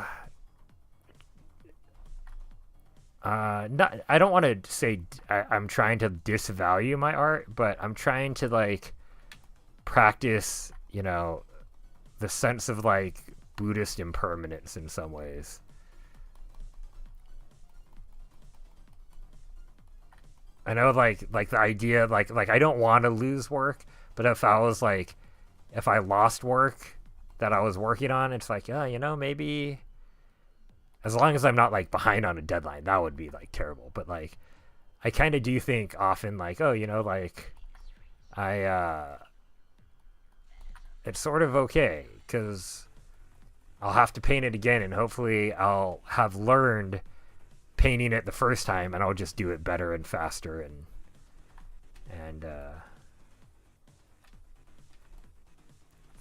not I don't want to say I'm trying to disvalue my art, but I'm trying to like practice, you know, the sense of like Buddhist impermanence in some ways. I know like the idea like I don't want to lose work, but if I was like if I lost work that I was working on, it's like, yeah, you know, maybe as long as I'm not like behind on a deadline, that would be like terrible. But like I kind of do think often like, oh, you know, like I it's sort of okay cuz I'll have to paint it again and hopefully I'll have learned painting it the first time and I'll just do it better and faster and the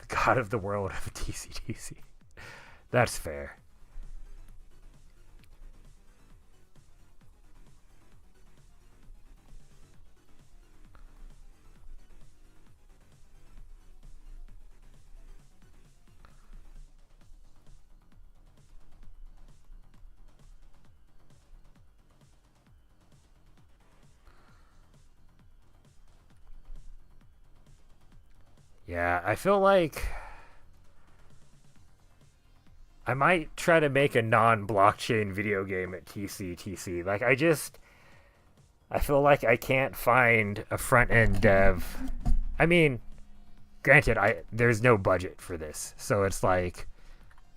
god of the world of TCTC. That's fair. Yeah, I feel like I might try to make a non-blockchain video game at TCTC. Like I feel like I can't find a front-end dev. I mean, granted, I there's no budget for this, so it's like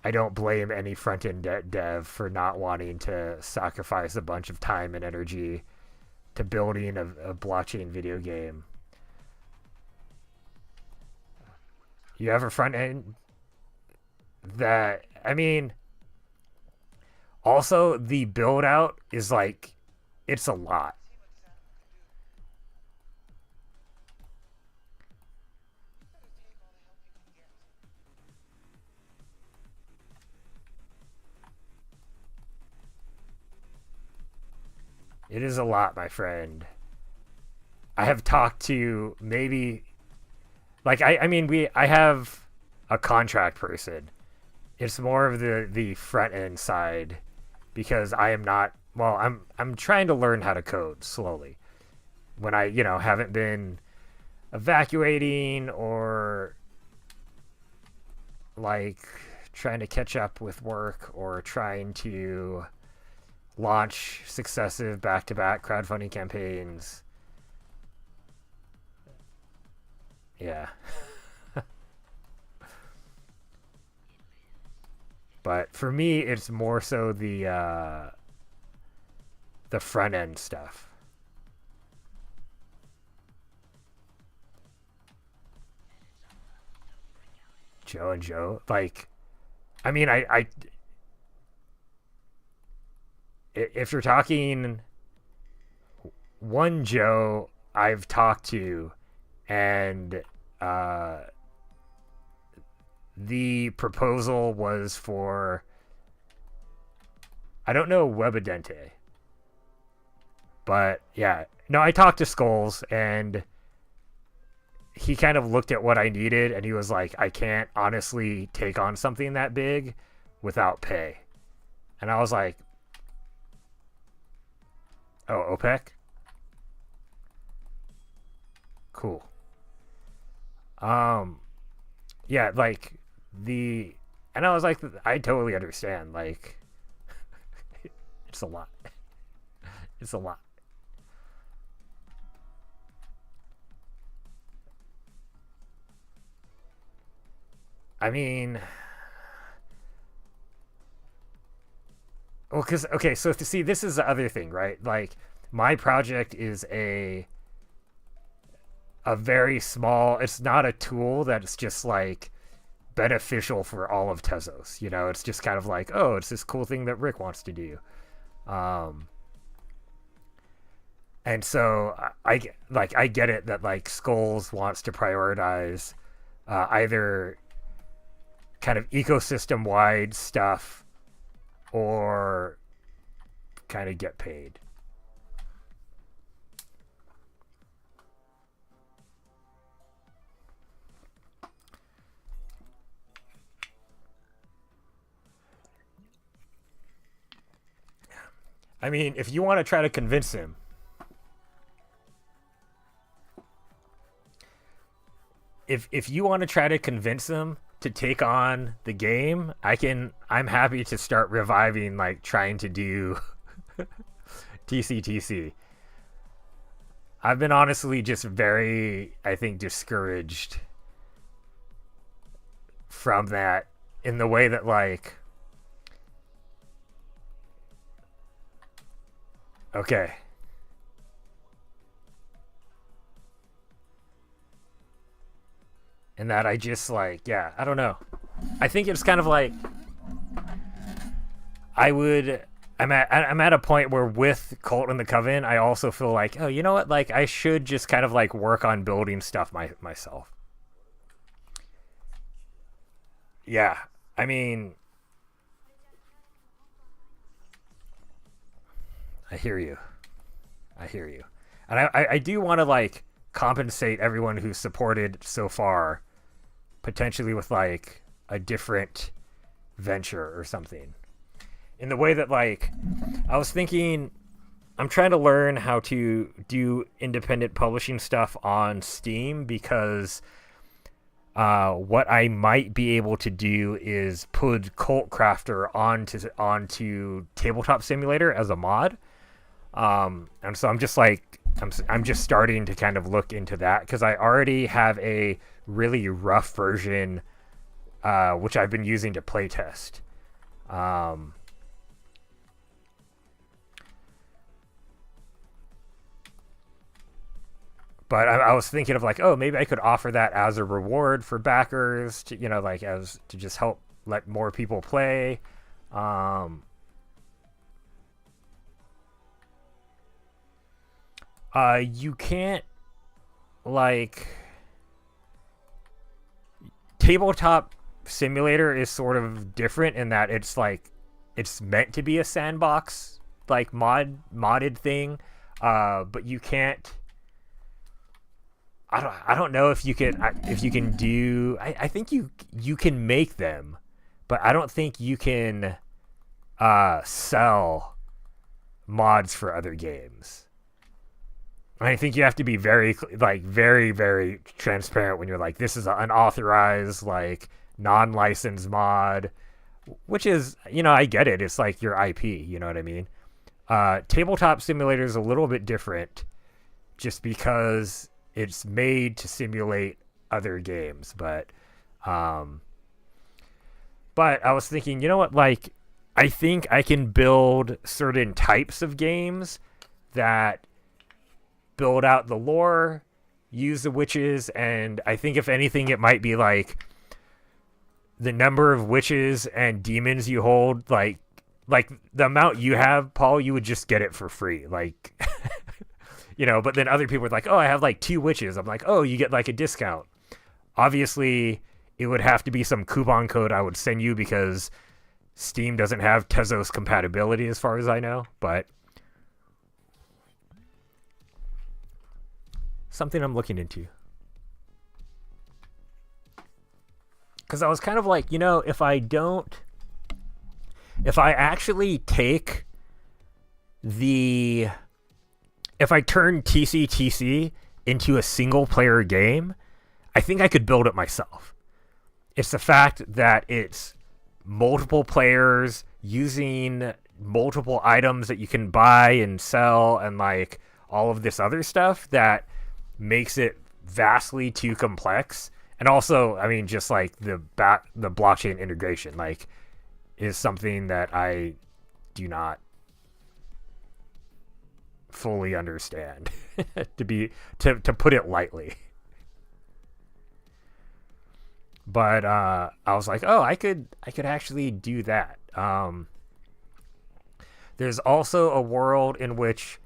I don't blame any front-end dev for not wanting to sacrifice a bunch of time and energy to building a blockchain video game. You have a front end that I mean, also the build out is like it's a lot. It is a lot, my friend. I have talked to maybe like I mean we I have a contract person. It's more of the front end side because I am not well I'm trying to learn how to code slowly. When I, you know, haven't been evacuating or like trying to catch up with work or trying to launch successive back-to-back crowdfunding campaigns. Yeah. But for me, it's more so the front end stuff. Joe and Joe, like, I mean, if you're talking one Joe I've talked to, and uh, the proposal was for I don't know Webadente, but yeah, no, I talked to Skulls and he kind of looked at what I needed and he was like, I can't honestly take on something that big without pay. And I was like, oh, OPEC? Cool. Um, yeah, like the, and I was like, I totally understand. Like, it's a lot. It's a lot. I mean, well, because okay, so to see, this is the other thing, right? Like, my project is a very small. It's not a tool that's just like beneficial for all of Tezos. You know, it's just kind of like, oh, it's this cool thing that Rick wants to do. Um, And so I get it that like Skulls wants to prioritize either kind of ecosystem wide stuff or kind of get paid. I mean, if you want to try to convince him, if you want to try to convince him to take on the game, I'm happy to start reviving like trying to do TCTC. I've been honestly just very, I think, discouraged from that in the way that like, okay, and that I just like, yeah, I don't know. I think it's kind of like I would. I'm at a point where with Cult and the Coven, I also feel like, oh, you know what? Like I should just kind of like work on building stuff myself. Yeah, I mean, I hear you. I hear you, and I do want to like compensate everyone who's supported so far, potentially with like a different venture or something. In the way that like I was thinking, I'm trying to learn how to do independent publishing stuff on Steam because what I might be able to do is put Cult Crafter onto Tabletop Simulator as a mod. And so I'm just like I'm just starting to kind of look into that because I already have a really rough version which I've been using to playtest. But I was thinking of like, oh, maybe I could offer that as a reward for backers, to, you know, like as to just help let more people play. Um, you can't like Tabletop Simulator is sort of different in that it's like it's meant to be a sandbox like modded thing, but you can't. I don't know if you can do. I think you can make them, but I don't think you can sell mods for other games. I think you have to be very transparent when you're like, this is an unauthorized, like non-licensed mod, which is, you know, I get it. It's like your IP, you know what I mean? Tabletop Simulator is a little bit different just because it's made to simulate other games. But I was thinking, you know what, like, I think I can build certain types of games that build out the lore, use the witches, and I think if anything, it might be like the number of witches and demons you hold, like the amount you have, Paul, you would just get it for free, like, you know. But then other people are like, oh, I have like 2 witches. I'm like, oh, you get like a discount. Obviously, it would have to be some coupon code I would send you because Steam doesn't have Tezos compatibility as far as I know, but something I'm looking into. Because I was kind of like, you know, if I actually if I turn TCTC into a single player game, I think I could build it myself. It's the fact that it's multiple players using multiple items that you can buy and sell and like all of this other stuff that makes it vastly too complex. And also, I mean, just like the blockchain integration, like, is something that I do not fully understand, to put it lightly. But I was like, oh, I could actually do that. There's also a world in which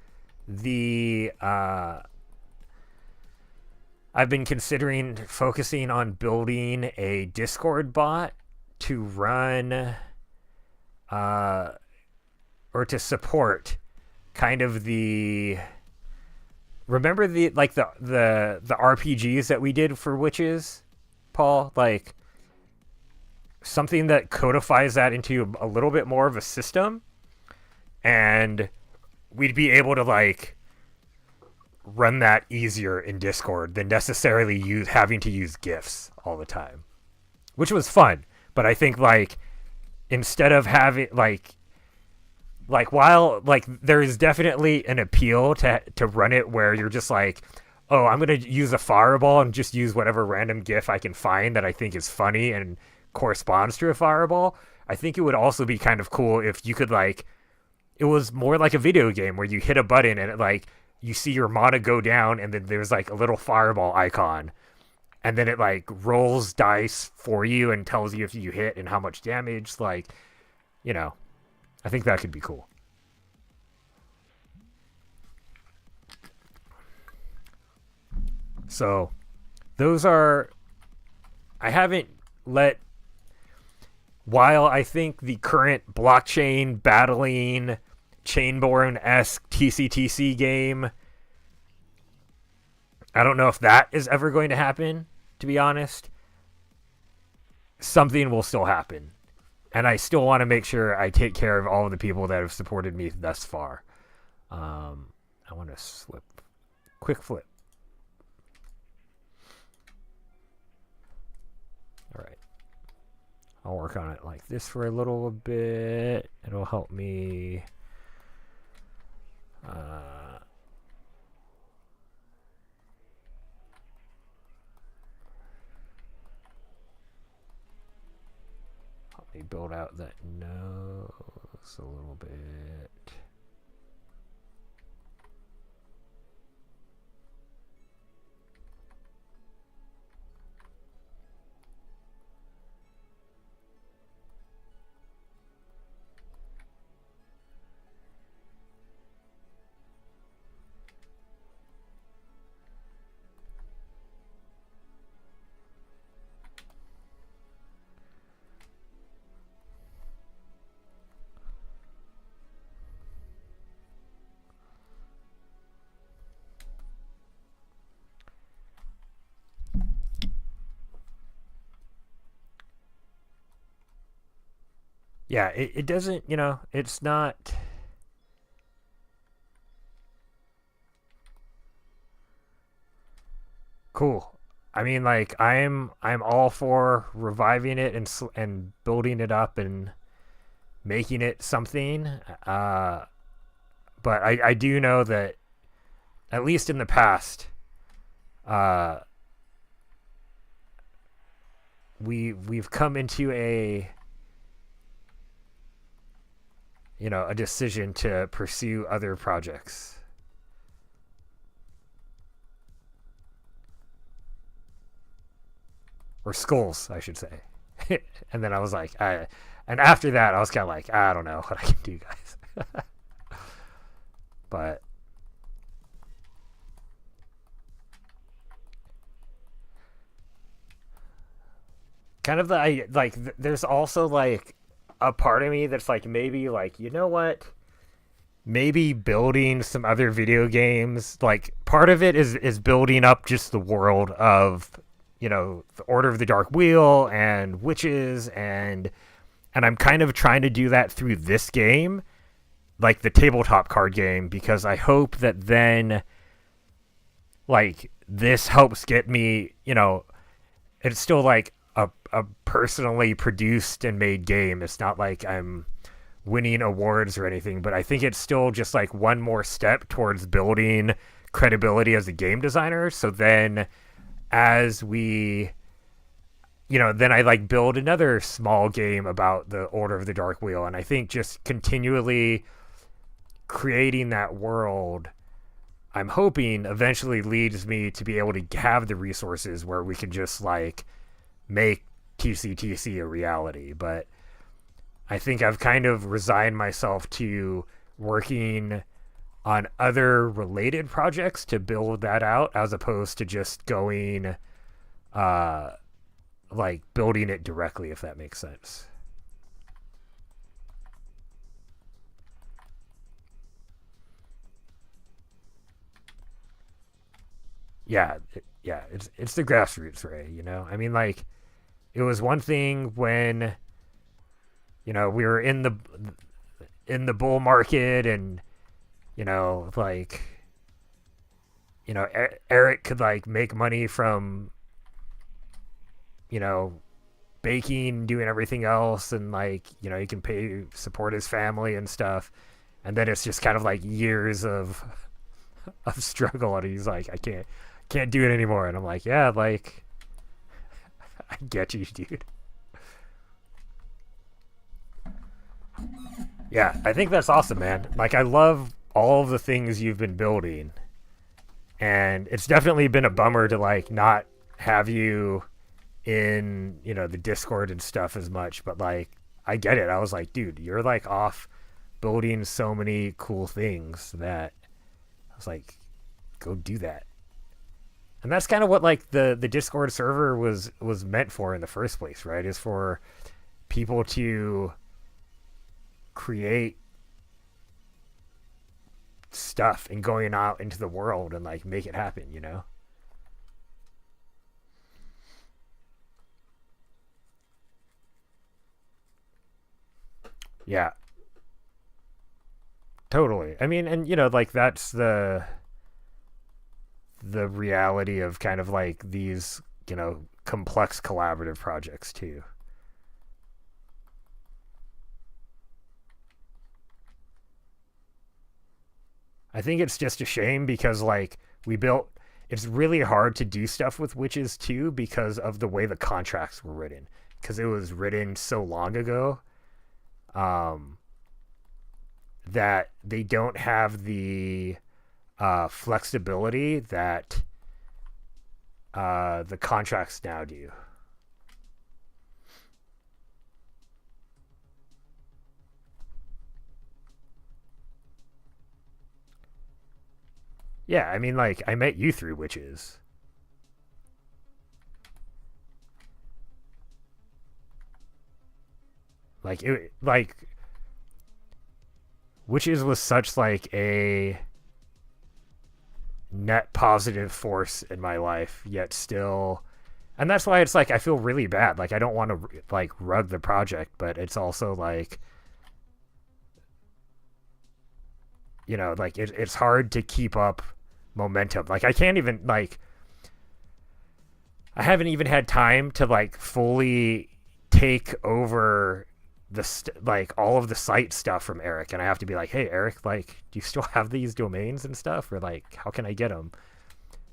the I've been considering focusing on building a Discord bot to run or to support kind of the remember the like the RPGs that we did for witches, Paul? Like something that codifies that into a little bit more of a system, and we'd be able to like run that easier in Discord than necessarily having to use GIFs all the time, which was fun. But I think like instead of having like while like there is definitely an appeal to run it where you're just like, oh, I'm gonna use a fireball and just use whatever random GIF I can find that I think is funny and corresponds to a fireball. I think it would also be kind of cool if you could like, it was more like a video game where you hit a button and it like you see your mana go down and then there's like a little fireball icon and then it like rolls dice for you and tells you if you hit and how much damage. Like, you know, I think that could be cool. So those are, I haven't let, while I think the current blockchain battling Chainborne-esque TCTC game, I don't know if that is ever going to happen, to be honest. Something will still happen. And I still want to make sure I take care of all of the people that have supported me thus far. I want to quick flip. All right. I'll work on it like this for a little bit. It'll help me. Help me build out that nose a little bit. Yeah, it doesn't, you know, it's not. Cool. I mean, like I'm all for reviving it and building it up and making it something. But I do know that at least in the past, uh, we've come into a decision to pursue other projects. Or skulls, I should say. And then I was like, and after that, I was kind of like, I don't know what I can do, guys. But kind of there's also like a part of me that's like maybe like, you know what? Maybe building some other video games. Like part of it is building up just the world of the Order of the Dark Wheel and witches and I'm kind of trying to do that through this game, like the tabletop card game, because I hope that then like this helps get me, it's still like a personally produced and made game. It's not like I'm winning awards or anything, but I think it's still just like one more step towards building credibility as a game designer. So then as we then I like build another small game about the Order of the Dark Wheel, and I think just continually creating that world, I'm hoping eventually leads me to be able to have the resources where we can just like make TCTC a reality. But I think I've kind of resigned myself to working on other related projects to build that out as opposed to just going uh like building it directly, if that makes sense. Yeah, it's the grassroots, Ray, you know? I mean, like, it was one thing when, you know, we were in the bull market and, you know, like, you know, Eric could like make money from, you know, baking, doing everything else, and like, you know, he can pay support his family and stuff. And then it's just kind of like years of struggle, and he's like, I can't do it anymore. And I'm like, yeah, like, I get you, dude. Yeah, I think that's awesome, man. Like, I love all of the things you've been building, and it's definitely been a bummer to like not have you in, you know, the Discord and stuff as much. But like, I get it. I was like, dude, you're like off building so many cool things that I was like, go do that. And that's kind of what like the Discord server was meant for in the first place, right? Is for people to create stuff and going out into the world and like make it happen, you know? Yeah, totally. I mean, and you know, like that's the reality of kind of like these, you know, complex collaborative projects too. I think it's just a shame because like we built, it's really hard to do stuff with witches too because of the way the contracts were written, because it was written so long ago, um that they don't have the flexibility that the contracts now do. Yeah, I mean, like I met you through witches. Like it, like witches was such like a net positive force in my life, yet still, and that's why it's like I feel really bad. Like I don't want to like rug the project, but it's also like, you know, like it's hard to keep up momentum. Like I can't even like, I haven't even had time to like fully take over like all of the site stuff from Eric, and I have to be like, hey Eric, like, do you still have these domains and stuff, or like how can I get them?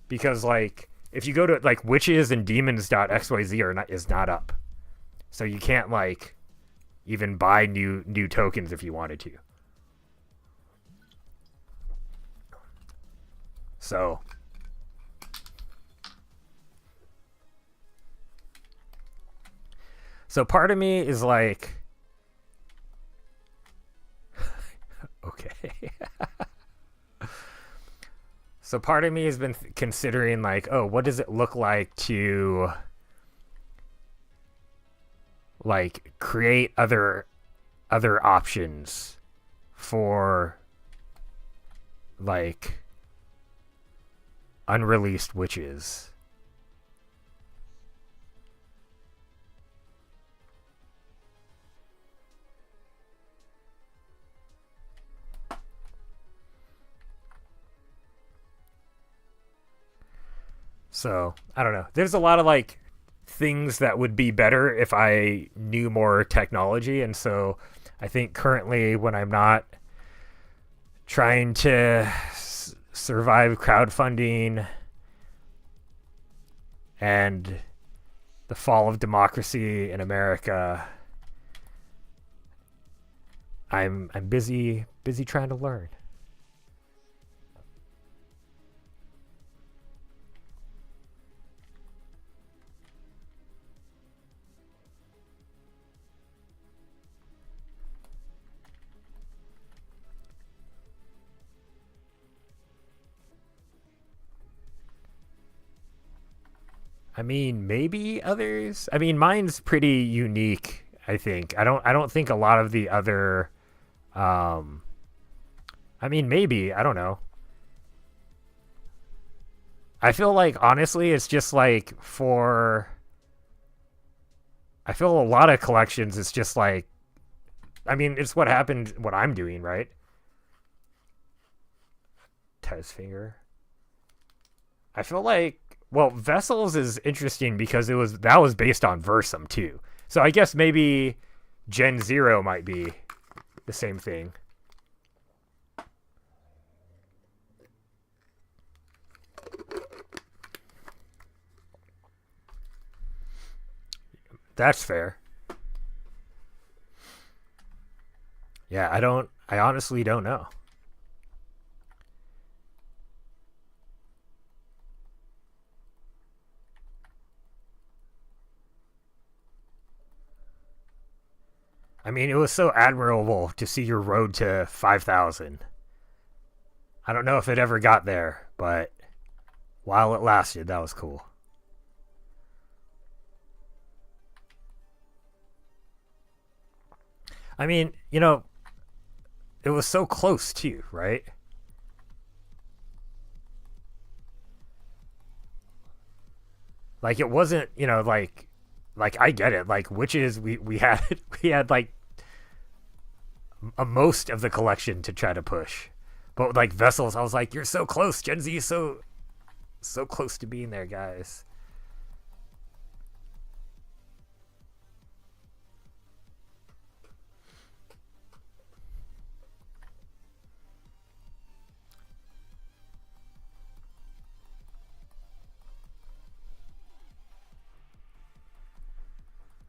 Because like if you go to like witches and demons.xyz are not is not up, so you can't like even buy new tokens if you wanted to. So so part of me is like, okay. So part of me has been considering like, oh, what does it look like to like create other options for like unreleased witches. So I don't know. There's a lot of like things that would be better if I knew more technology, and so I think currently when I'm not trying to survive crowdfunding and the fall of democracy in America, I'm busy trying to learn. I mean, maybe others. I mean, mine's pretty unique. I think. I don't think a lot of the other. Um, I mean, maybe. I don't know. I feel like honestly, it's just like for. I feel a lot of collections. It's just like. I mean, it's what happened. What I'm doing, right? Tez finger. I feel like well, Vessels is interesting because that was based on Versum too. So I guess maybe Gen Zero might be the same thing. That's fair. Yeah, I don't. I honestly don't know. I mean, it was so admirable to see your road to 5,000. I don't know if it ever got there, but while it lasted, that was cool. I mean, it was so close too, right? Like it wasn't, like I get it. Like witches, we had we had like a most of the collection to try to push, but like vessels, I was like, you're so close. Gen Z is so close to being there, guys.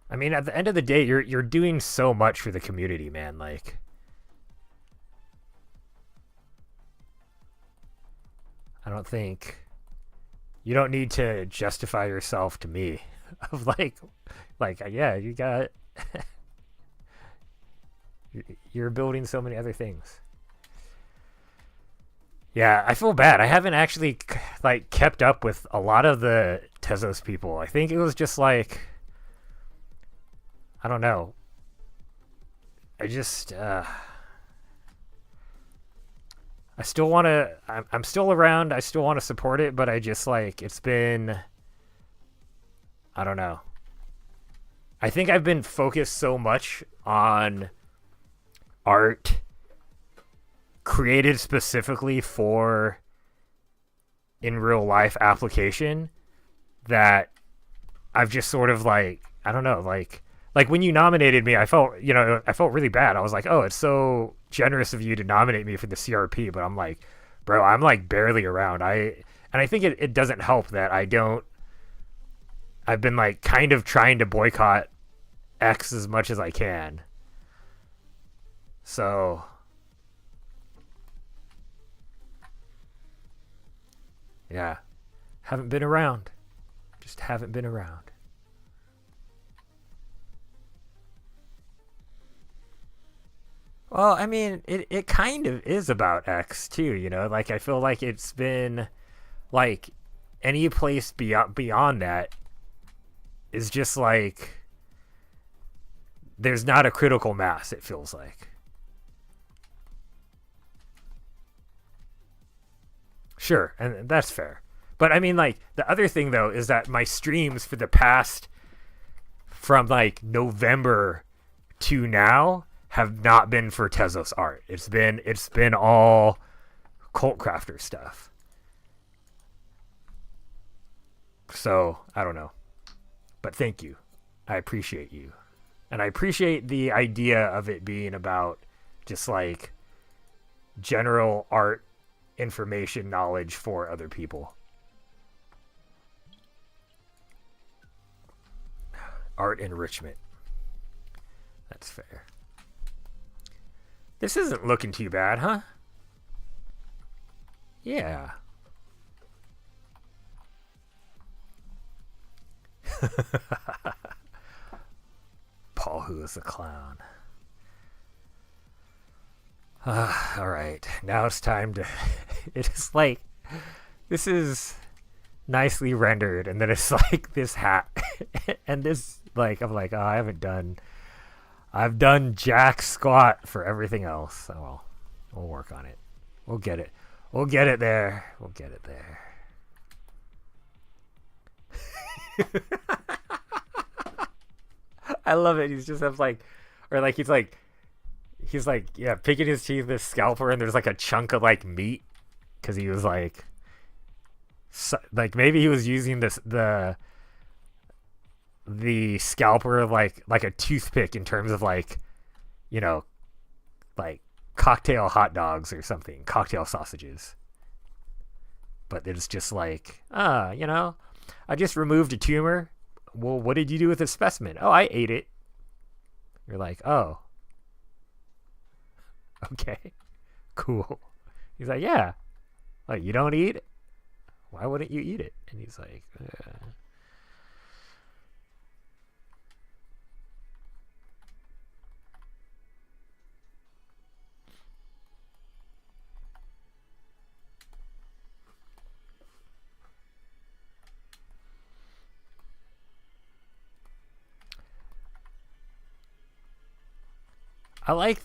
I mean, at the end of the day, you're doing so much for the community, man. Like, I don't think you don't need to justify yourself to me of like yeah, you got you're building so many other things. Yeah, I feel bad. I haven't actually like kept up with a lot of the Tezos people. I think it was just like I don't know. I just I still want to. I'm still around. I still want to support it, but I just like it's been. I don't know. I think I've been focused so much on art created specifically for in real life application that I've just sort of like I don't know like when you nominated me, I felt really bad. I was like, oh, it's so generous of you to nominate me for the CRP, but I'm like, bro, I'm like barely around. I think it doesn't help that I don't. I've been like kind of trying to boycott X as much as I can. So yeah, haven't been around. Just haven't been around. Well, I mean, it kind of is about X too, Like I feel like it's been like any place beyond that is just like there's not a critical mass. It feels like. Sure, and that's fair. But I mean, like the other thing though is that my streams for the past from like November to now have not been for Tezos art. It's been all cult crafter stuff. So I don't know, but thank you. I appreciate you, and I appreciate the idea of it being about just like general art information knowledge for other people. Art enrichment. That's fair. This isn't looking too bad, huh? Yeah. Paul, who is the clown? All right, now it's time to. It is like this is nicely rendered, and then it's like this hat and this like I'm like, oh, I've done jack squat for everything else. Oh well, we'll work on it. We'll get it. We'll get it there. We'll get it there. I love it. He's just have like, or like he's like yeah, picking his teeth with his scalpel, and there's like a chunk of like meat because he was like, like maybe he was using the scalper like a toothpick in terms of like, you know, like cocktail hot dogs or something, cocktail sausages. But it's just like, you know, I just removed a tumor. Well, what did you do with the specimen? Oh, I ate it. You're like, oh, okay, cool. He's like, yeah. Like, you don't eat it? Why wouldn't you eat it? And he's like, I like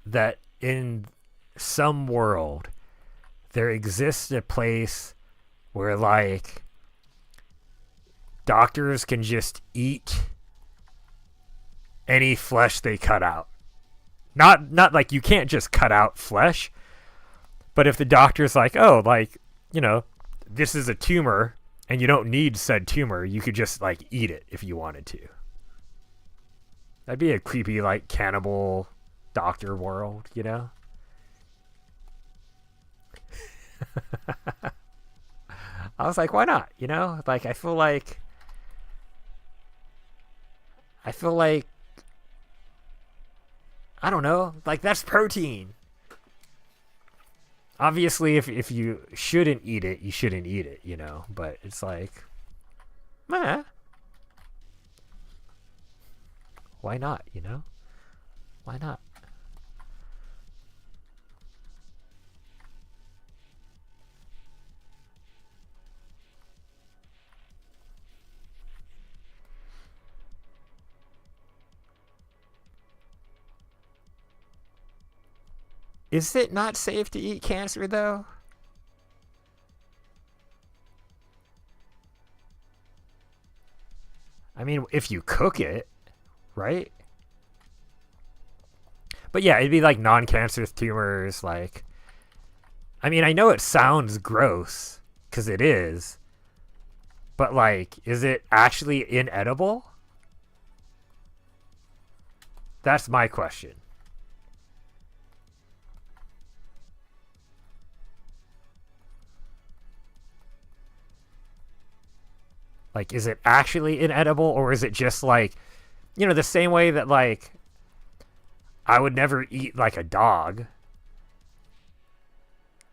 that in some world there exists a place where like doctors can just eat any flesh they cut out. Not like you can't just cut out flesh, but if the doctor's like, "Oh, like, you know, this is a tumor and you don't need said tumor, you could just like eat it if you wanted to." That'd be a creepy like cannibal doctor world, you know? I was like, why not? You know? Like I feel like I don't know, like that's protein. Obviously if you shouldn't eat it, you shouldn't eat it, you know? But it's like, eh, why not, you know? Why not? Is it not safe to eat cancer though? I mean, if you cook it, right? But yeah, it'd be like non-cancerous tumors. Like, I mean, I know it sounds gross because it is, but like, is it actually inedible? That's my question. Like, is it actually inedible, or is it just like, you know, the same way that like I would never eat like a dog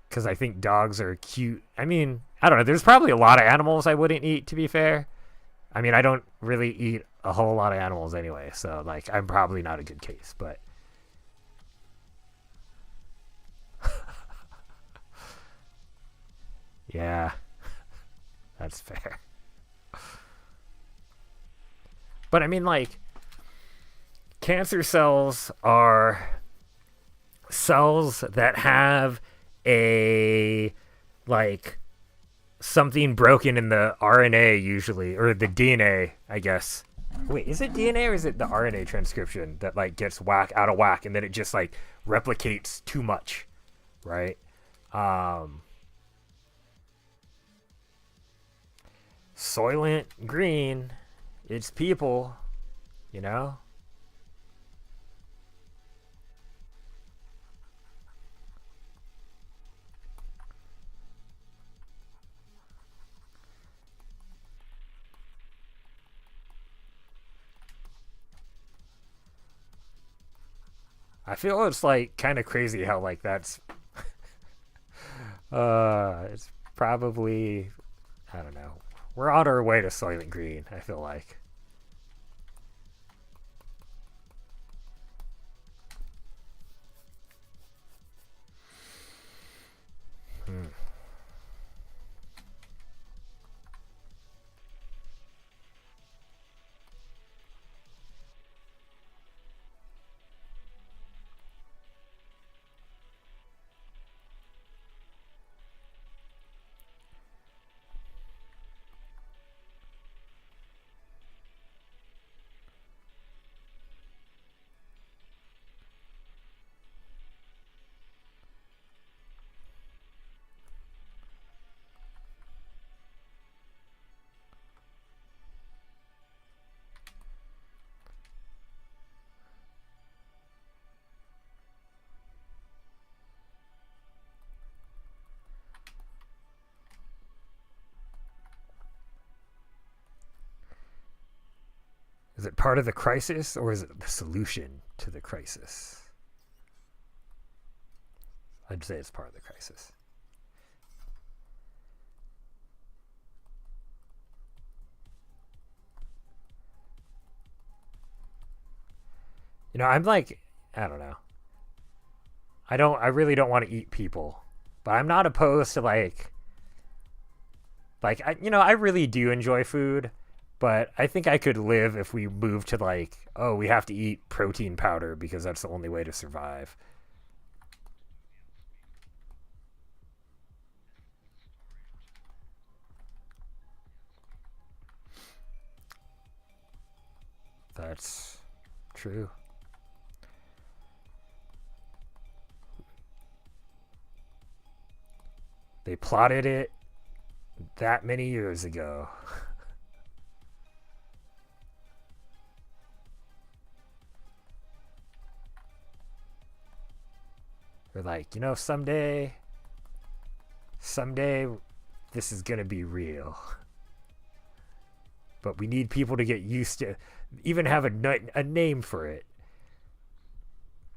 because I think dogs are cute. I mean, I don't know. There's probably a lot of animals I wouldn't eat, to be fair. I mean, I don't really eat a whole lot of animals anyway, so like I'm probably not a good case. But yeah, that's fair. But I mean, like, cancer cells are cells that have a like something broken in the RNA usually, or the DNA, I guess. Wait, is it DNA or is it the RNA transcription that like gets whack out of whack and then it just like replicates too much, right? Um, Soylent Green, it's people, you know. I feel it's like kind of crazy how like that's it's probably I don't know. We're on our way to Soylent Green, I feel like. Hmm. Is it part of the crisis or is it the solution to the crisis? I'd say it's part of the crisis. You know, I'm like, I don't know. I really don't want to eat people, but I'm not opposed to I really do enjoy food, but I think I could live if we moved to oh, we have to eat protein powder because that's the only way to survive. That's true. They plotted it that many years ago. They're like, someday this is going to be real. But we need people to get used to, even have a name for it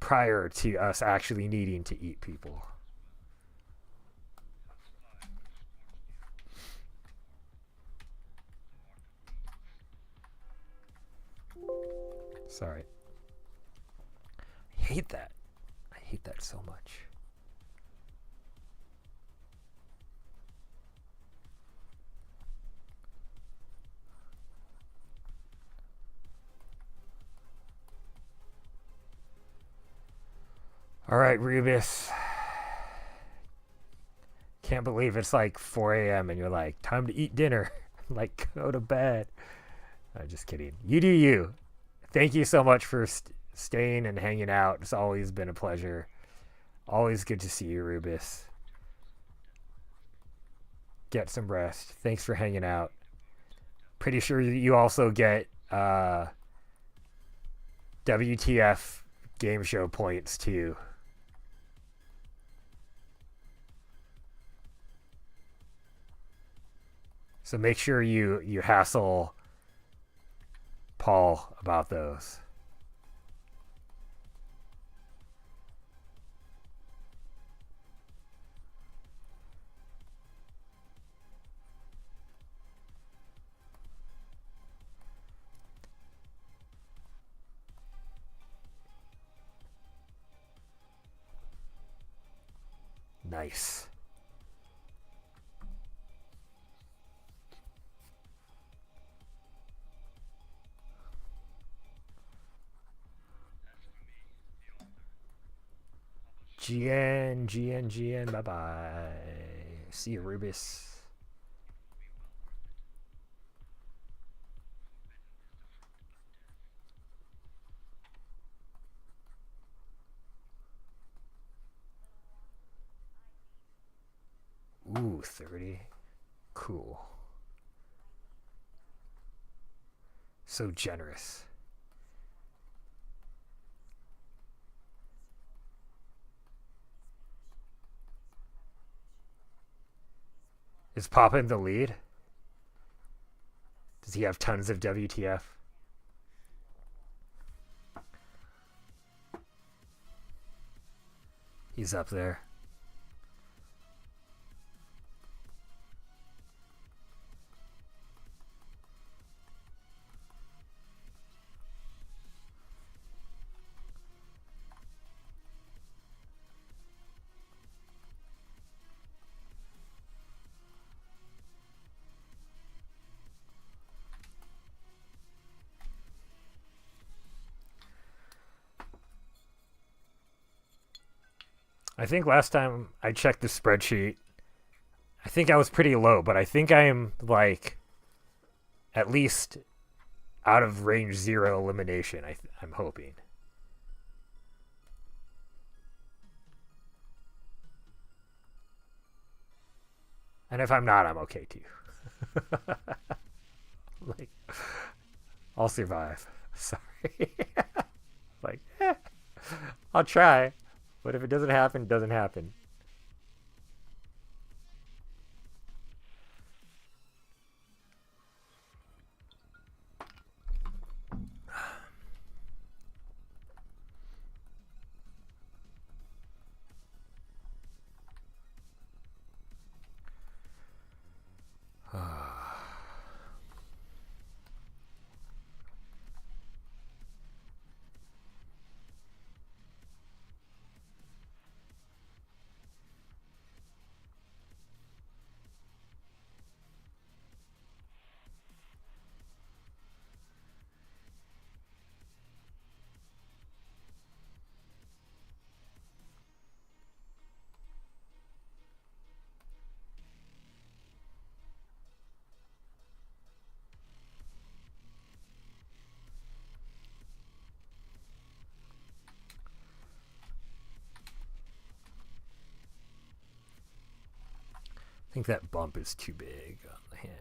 prior to us actually needing to eat people. Sorry. I hate that. I hate that so much. All right, Rubus. Can't believe it's like 4 a.m. and you're like, time to eat dinner. Like, go to bed. I'm just kidding. You do you. Thank you so much for staying and hanging out. It's always been a pleasure. Always good to see you, Rubus. Get some rest. Thanks for hanging out. Pretty sure you also get WTF game show points too. So make sure you hassle Paul about those. Nice. GN, bye-bye. See you, Rubus. Ooh, 30. Cool. So generous. Is Papa in the lead? Does he have tons of WTF? He's up there. I think last time I checked the spreadsheet, I think I was pretty low, but I think I am at least out of range 0 elimination. I'm hoping. And if I'm not, I'm okay too. I'll survive. Sorry. I'll try. But if it doesn't happen, it doesn't happen. I think that bump is too big on the hand.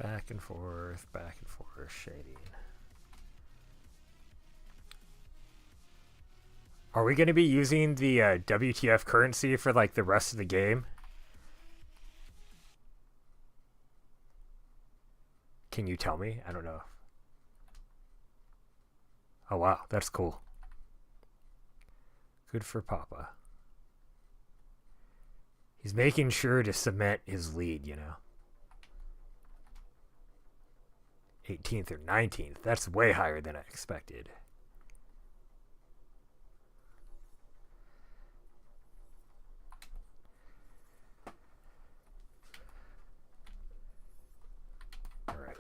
Back and forth, shading. Are we going to be using the WTF currency for like the rest of the game? Can you tell me? I don't know. Oh wow, that's cool. Good for Papa. He's making sure to cement his lead, you know. 18th or 19th. That's way higher than I expected. All right.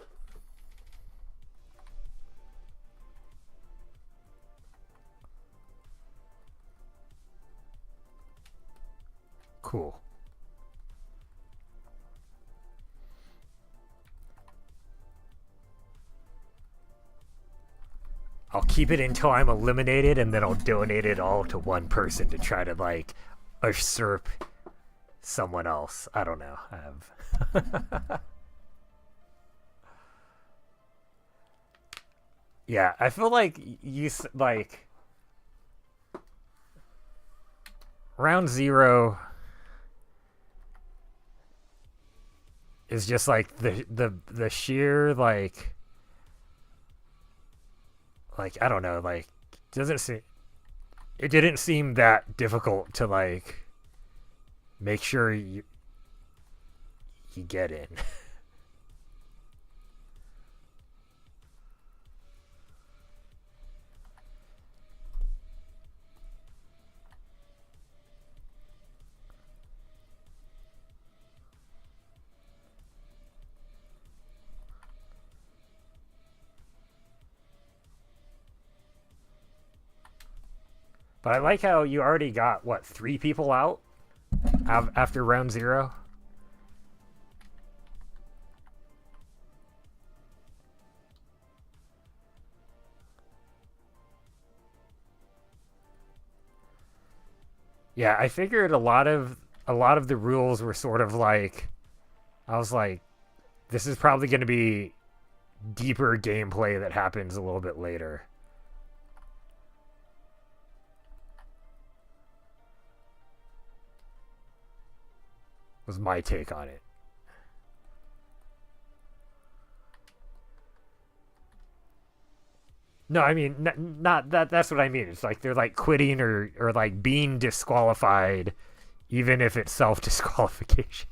Cool. I'll keep it until I'm eliminated, and then I'll donate it all to one person to try to, like, usurp someone else. I don't know. I have... Yeah, I feel like like... Round 0 is just, like, the sheer, like, I don't know, like, it didn't seem that difficult to, like, make sure you get in. But I like how you already got, what, 3 people out after round 0? Yeah, I figured a lot of the rules were sort of like, I was like, this is probably going to be deeper gameplay that happens a little bit later. Was my take on it. No, I mean, not that. That's what I mean. It's like they're like quitting or like being disqualified, even if it's self-disqualification.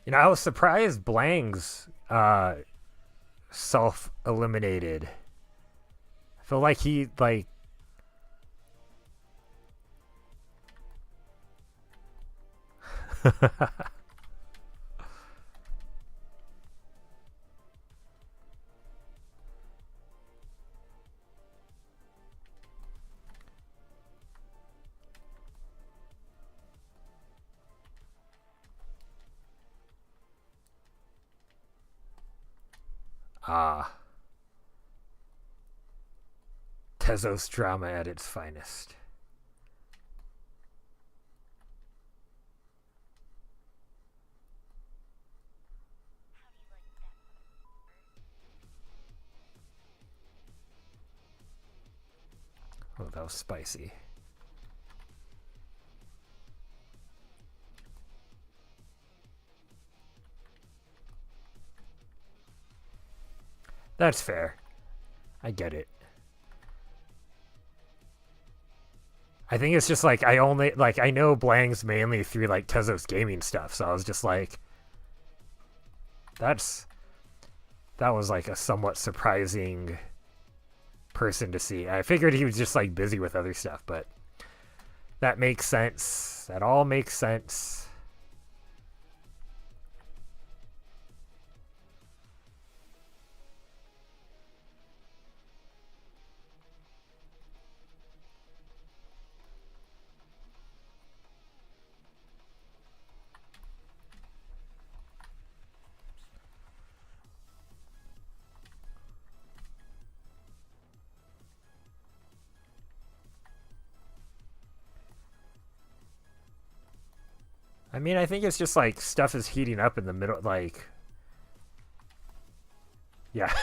You know, I was surprised Blang's self-eliminated. I feel like he, like... Tezos drama at its finest. Oh, that was spicy. That's fair. I get it. I think it's just like I know Blang's mainly through like Tezos gaming stuff, so I was just like, that's that was like a somewhat surprising person to see. I figured he was just like busy with other stuff, but that makes sense. That all makes sense. I mean, I think it's just like stuff is heating up in the middle, like, yeah.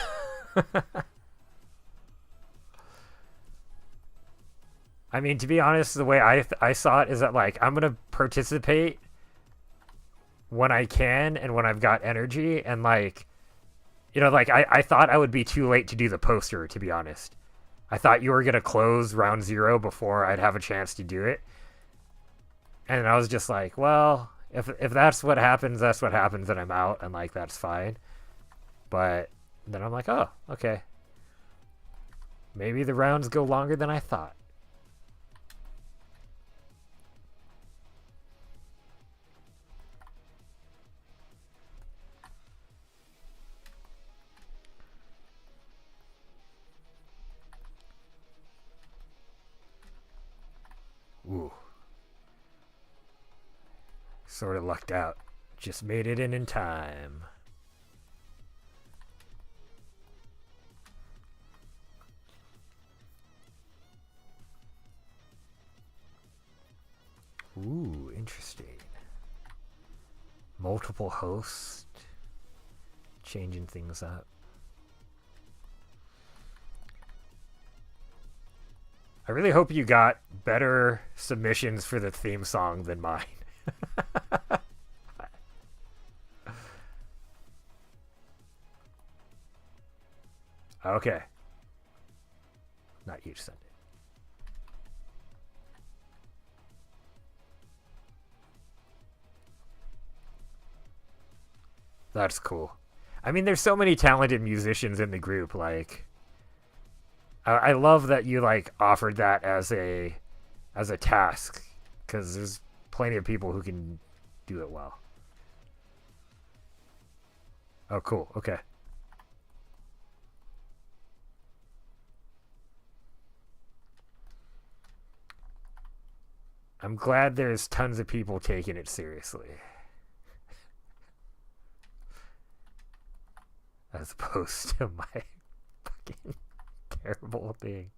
I mean, to be honest, the way I saw it is that like I'm gonna participate when I can and when I've got energy, and like, like I thought I would be too late to do the poster, to be honest. I thought you were gonna close round 0 before I'd have a chance to do it. And I was just like, well, if that's what happens, that's what happens, and I'm out, and like that's fine. But then I'm like, oh, okay. Maybe the rounds go longer than I thought. Ooh. Sort of lucked out. Just made it in time. Ooh, interesting. Multiple hosts. Changing things up. I really hope you got better submissions for the theme song than mine. Okay. Not each Sunday. That's cool. I mean, there's so many talented musicians in the group. Like, I love that you like offered that as a task, because there's plenty of people who can do it well. Oh, cool. Okay. I'm glad there's tons of people taking it seriously. As opposed to my fucking terrible thing.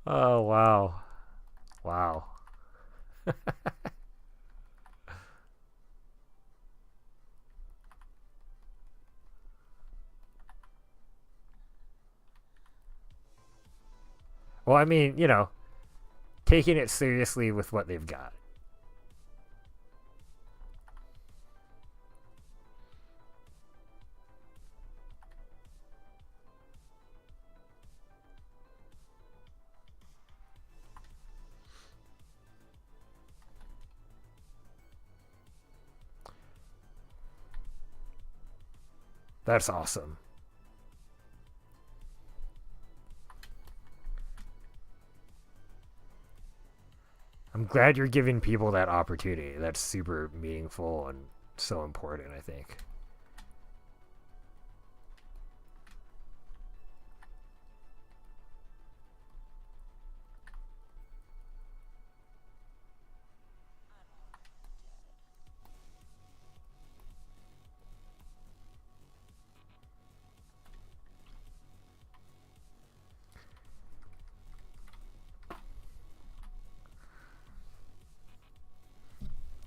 Oh, wow. Wow. Well, I mean, taking it seriously with what they've got. That's awesome. I'm glad you're giving people that opportunity. That's super meaningful and so important, I think.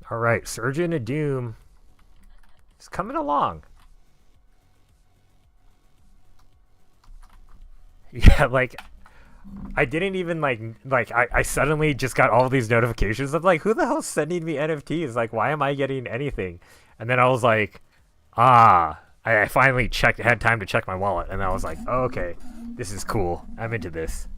All right, Surgeon of Doom is coming along. Yeah, like I didn't even like I suddenly just got all these notifications of like, who the hell's sending me NFTs? Like, why am I getting anything? And then I was like, I finally had time to check my wallet, and I was like, oh, okay, this is cool. I'm into this.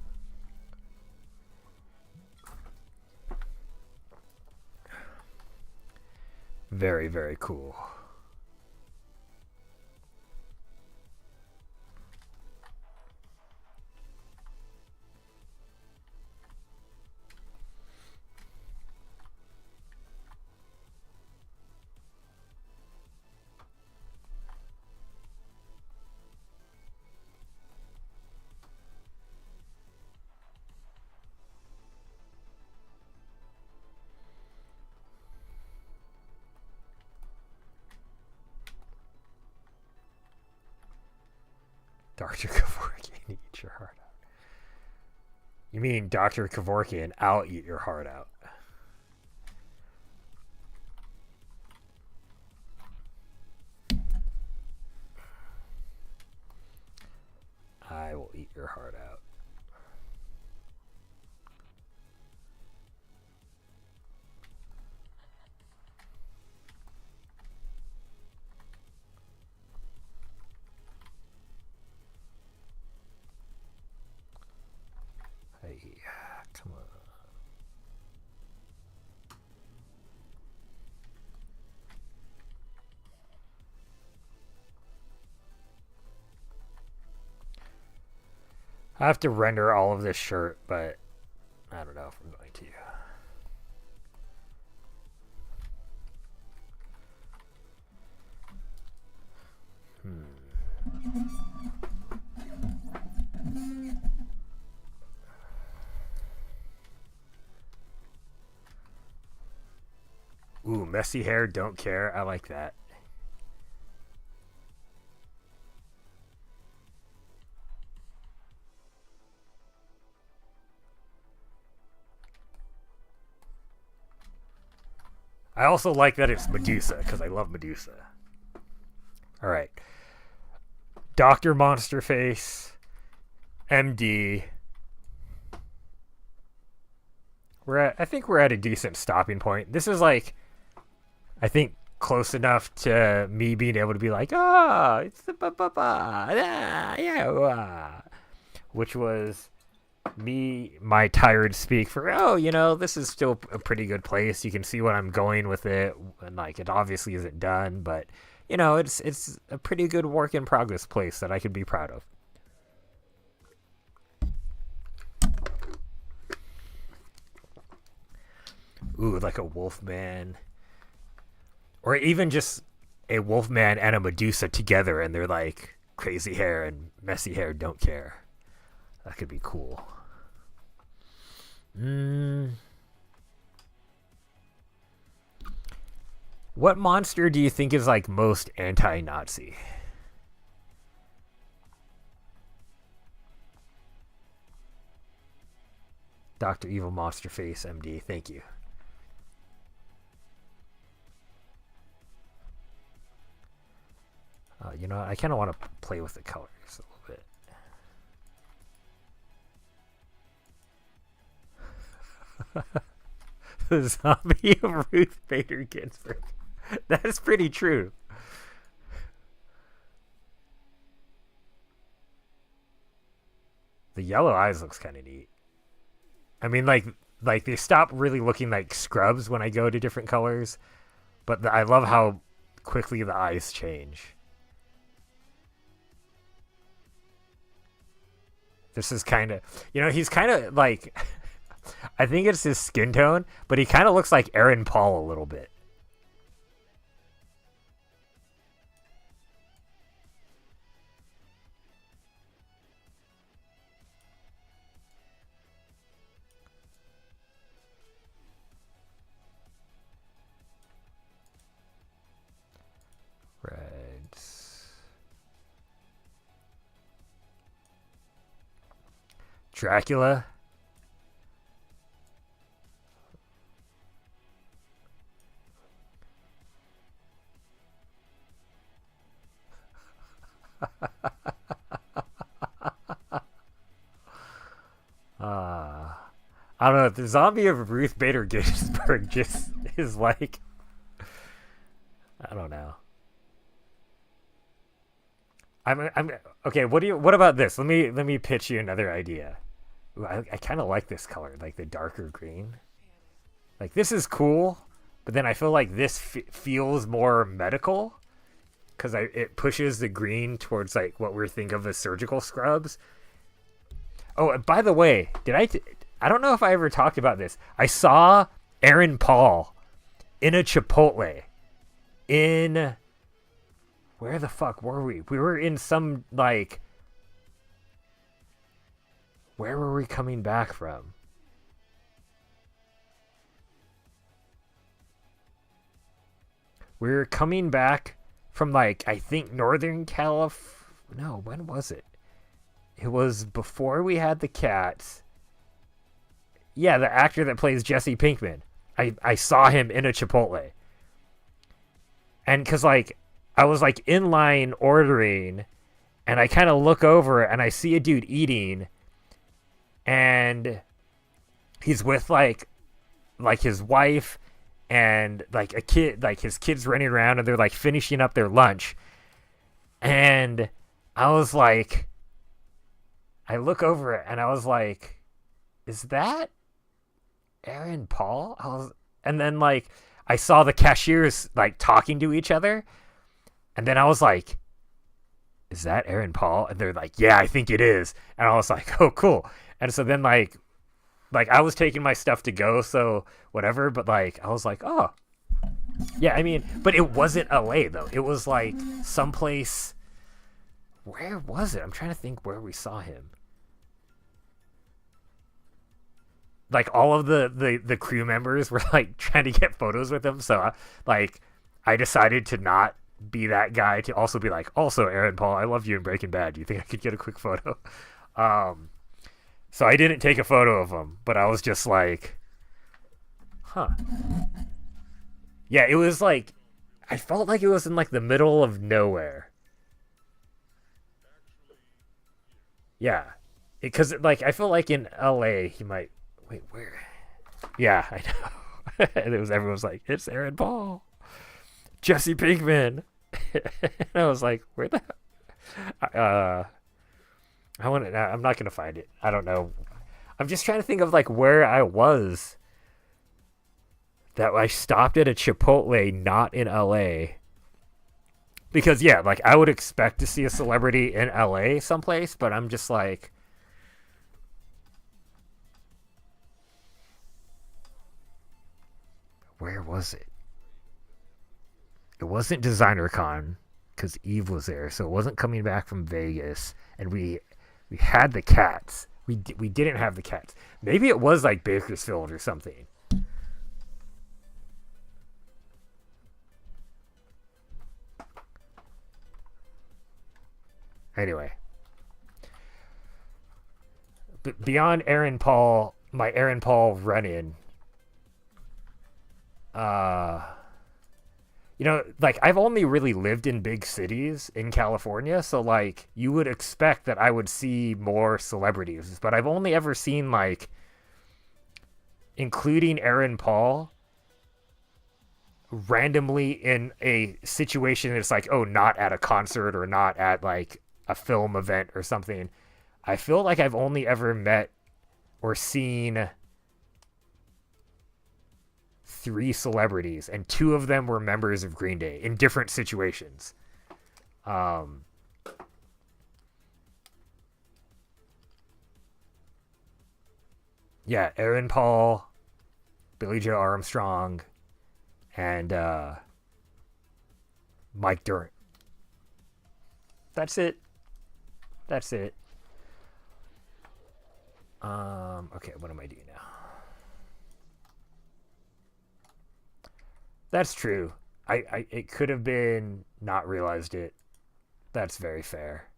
Very, very cool. Dr. Kevorkian eat your heart out. You mean Dr. Kevorkian, I'll eat your heart out. I will eat your heart out. Hey, come on. I have to render all of this shirt, but I don't know if I'm going to. Ooh, messy hair, don't care. I like that. I also like that it's Medusa, because I love Medusa. Alright. Dr. Monsterface, MD. I think we're at a decent stopping point. This is like, I think, close enough to me being able to be like, it's the yeah, which was my tired speak for, this is still a pretty good place. You can see what I'm going with it, and like it obviously isn't done, but it's a pretty good work in progress place that I could be proud of. Ooh, like a Wolfman, or even just a Wolfman and a Medusa together, and they're like crazy hair and messy hair, don't care. That could be cool. What monster do you think is like most anti-Nazi? Dr. Evil Monster Face, MD, thank you. I kind of want to play with the colors a little bit. The zombie of Ruth Bader Ginsburg. That's pretty true. The yellow eyes looks kind of neat. I mean, like they stop really looking like scrubs when I go to different colors, but I love how quickly the eyes change. This is kind of, he's kind of like, I think it's his skin tone, but he kind of looks like Aaron Paul a little bit. Reds. Dracula. I don't know. The zombie of Ruth Bader Ginsburg just is like, I don't know. I'm okay. What about this? Let me pitch you another idea. Ooh, I kind of like this color, like the darker green. Like this is cool, but then I feel like this feels more medical because it pushes the green towards like what we're thinking of as surgical scrubs. Oh, and by the way, I don't know if I ever talked about this. I saw Aaron Paul in a Chipotle in, where the fuck were we? We were in some, like, where were we coming back from? We were coming back from, like, I think Northern California. No, when was it? It was before we had the cats. Yeah, the actor that plays Jesse Pinkman. I saw him in a Chipotle. And because, like, I was, like, in line ordering, and I kind of look over, and I see a dude eating, and he's with, like his wife and, like, a kid, like, his kid's running around, and they're, like, finishing up their lunch. And I was like, I look over it, and I was like, is that Aaron Paul? And then, like, I saw the cashiers, like, talking to each other, and then I was like, is that Aaron Paul? And they're like, yeah, I think it is. And I was like, oh, cool. And so then, like I was taking my stuff to go, so whatever, but, like, I was like, oh, yeah, I mean, but it wasn't LA, though. It was, like, someplace, where was it? I'm trying to think where we saw him. Like, all of the crew members were, like, trying to get photos with him, so, like, I decided to not be that guy, to also be like, also, Aaron Paul, I love you in Breaking Bad. Do you think I could get a quick photo? So I didn't take a photo of him, but I was just like, huh. Yeah, it was like, I felt like it was in, like, the middle of nowhere. Yeah. Because, like, I feel like in LA, he might, wait, where? Yeah, I know. And everyone was like, it's Aaron Paul. Jesse Pinkman. And I was like, where the I'm not gonna find it. I don't know. I'm just trying to think of, like, where I was that I stopped at a Chipotle not in LA. Because, yeah, like, I would expect to see a celebrity in LA someplace, but I'm just like, where was it? It wasn't Designer Con because Eve was there, so it wasn't coming back from Vegas, and we had the cats. We didn't have the cats. Maybe it was, like, Bakersfield or something. Anyway, but beyond Aaron Paul, my Aaron Paul run-in, uh, like, I've only really lived in big cities in California, so, like, you would expect that I would see more celebrities, but I've only ever seen, like, including Aaron Paul, randomly in a situation that's like, oh, not at a concert or not at, like, a film event or something. I feel like I've only ever met or seen 3 celebrities, and 2 of them were members of Green Day in different situations. Um, yeah, Aaron Paul, Billy Joe Armstrong, and Mike Durant. That's it. That's it. Okay, what am I doing now? That's true. It could have been not realized it. That's very fair.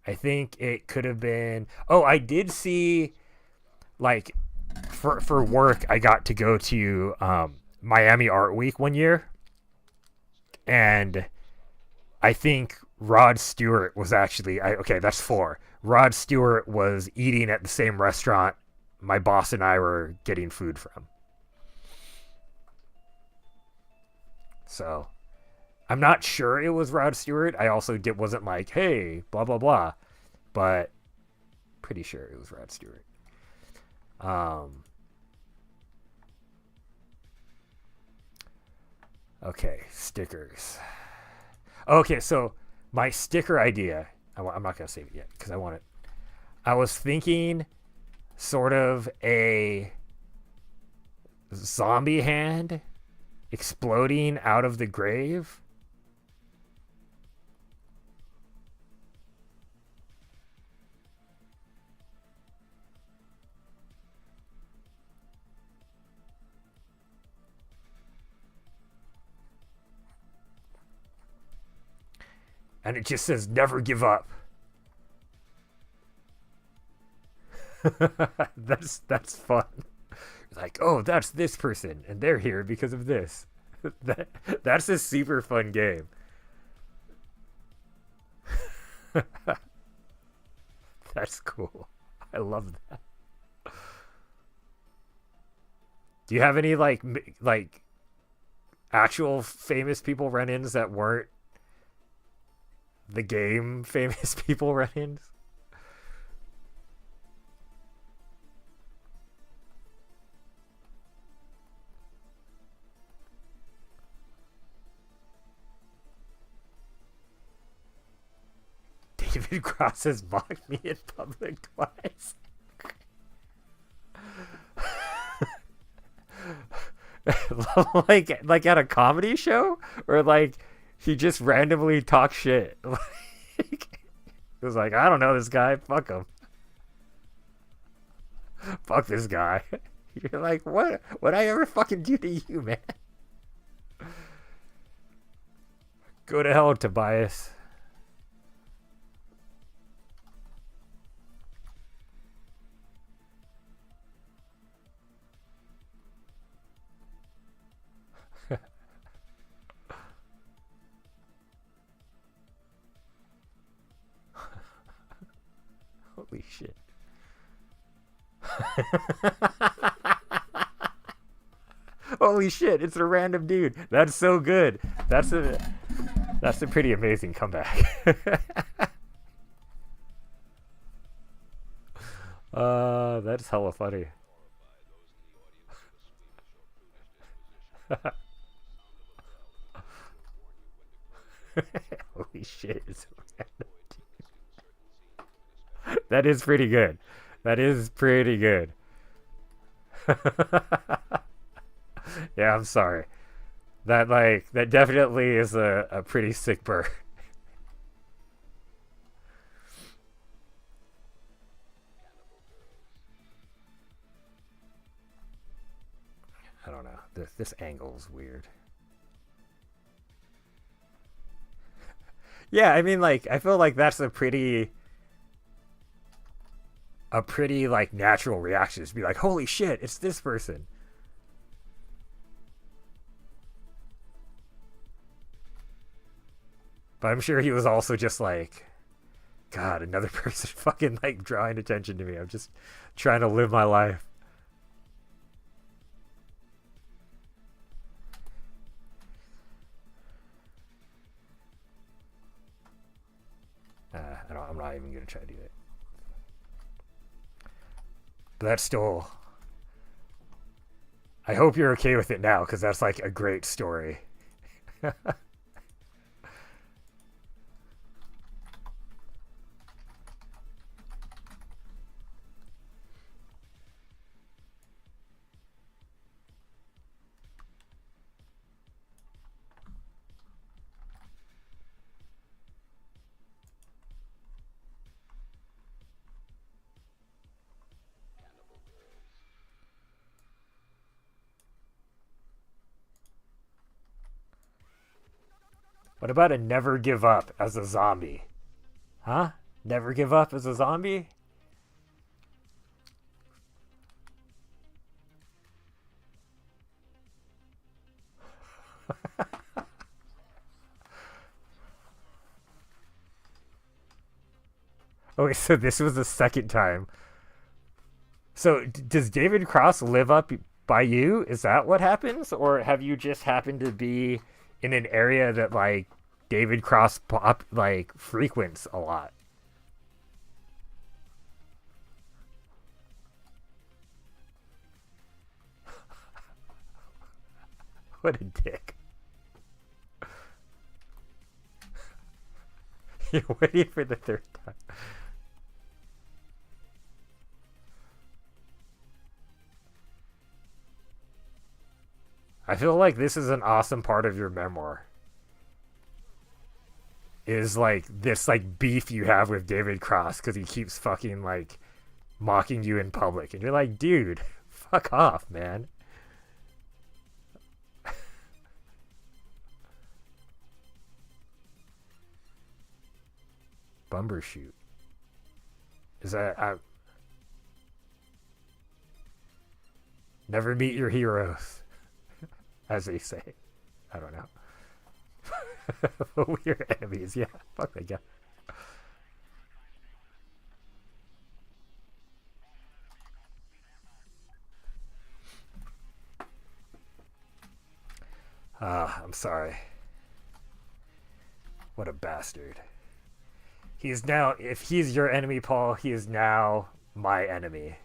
I think it could have been. Oh, I did see, like, for work. I got to go to Miami Art Week one year, and I think Rod Stewart was actually. Okay, that's 4. Rod Stewart was eating at the same restaurant my boss and I were getting food from. So, I'm not sure it was Rod Stewart. I also wasn't like, hey, blah, blah, blah. But pretty sure it was Rod Stewart. Okay, stickers. Okay, so my sticker idea, I'm not going to save it yet because I want it. I was thinking sort of a zombie hand exploding out of the grave. And it just says, never give up. That's fun. Like, oh, that's this person, and they're here because of this. that that's a super fun game. That's cool. I love that. Do you have any like actual famous people run-ins that weren't the game famous people run-ins? David Cross has mocked me in public twice. like at a comedy show, or like he just randomly talks shit. Like, it was like, I don't know this guy. Fuck him. Fuck this guy. You're like, what? What I ever fucking do to you, man? Go to hell, Tobias. Holy shit. Holy shit, it's a random dude. That's so good. That's a pretty amazing comeback. That's hella funny. Holy shit, it's a random dude. That is pretty good. That is pretty good. Yeah, I'm sorry. That definitely is a pretty sick burn. I don't know. This angle's weird. Yeah, I mean, like, I feel like that's a pretty like natural reaction to be like, holy shit, it's this person. But I'm sure he was also just like, God, another person fucking like drawing attention to me. I'm just trying to live my life. I'm not even gonna try to do it. But that's still. I hope you're okay with it now, because that's like a great story. What about a never give up as a zombie? Huh? Never give up as a zombie? Okay, so this was the second time. So does David Cross live up by you? Is that what happens, or have you just happened to be in an area that like David Cross like frequents a lot? What a dick! You're waiting for the third time. I feel like this is an awesome part of your memoir. Is like this like beef you have with David Cross because he keeps fucking like mocking you in public, and you're like, dude, fuck off, man. Bumbershoot. Is that Never meet your heroes, as they say. I don't know. Weird enemies, yeah. Fuck that guy. I'm sorry. What a bastard. He's now, if he's your enemy, Paul, he is now my enemy.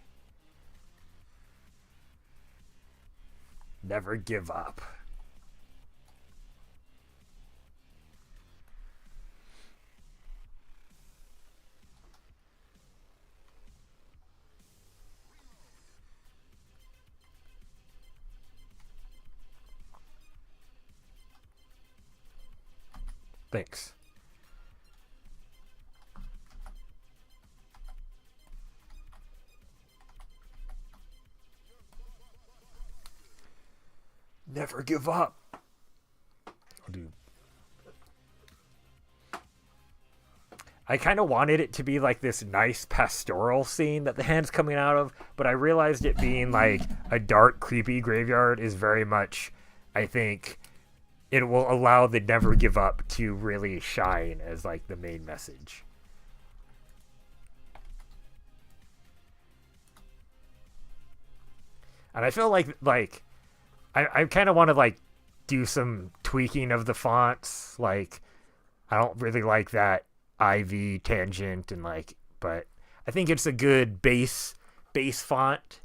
Never give up. Thanks. Never give up. Dude. I kind of wanted it to be like this nice pastoral scene that the hand's coming out of, but I realized it being like a dark, creepy graveyard is very much, I think, it will allow the never give up to really shine as like the main message. And I feel like I kind of want to like do some tweaking of the fonts. Like I don't really like that IV tangent and like, but I think it's a good base font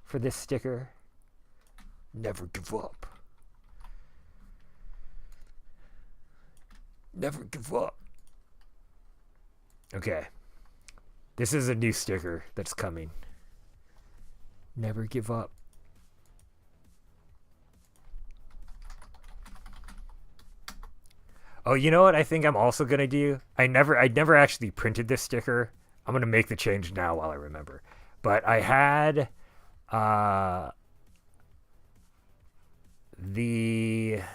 for this sticker. Never give up. Never give up. Okay. This is a new sticker that's coming. Never give up. Oh, you know what I think I'm also going to do? I never actually printed this sticker. I'm going to make the change now while I remember. But I had this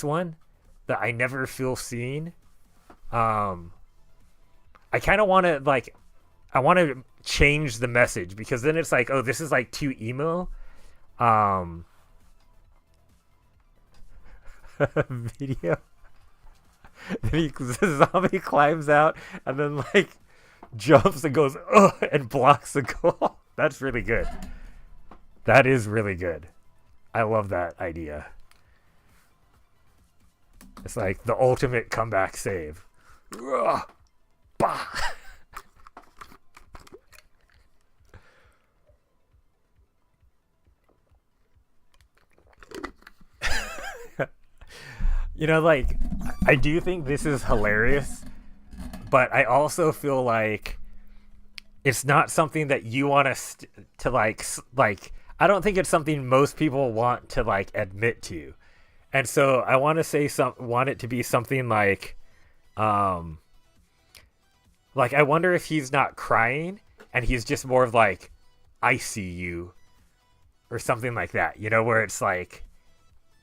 one, that I never feel seen. I kind of want to like, I want to change the message because then it's like, oh, this is like too emo. Video. Then the zombie climbs out and then like jumps and goes ugh, and blocks the goal. That's really good. That is really good. I love that idea. It's like the ultimate comeback save. Ugh. Bah. You know, like, I do think this is hilarious, but I also feel like it's not something that you want to like, I don't think it's something most people want to, like, admit to. And so I want to say want it to be something like I wonder if he's not crying and he's just more of like, I see you, or something like that, you know, where it's like,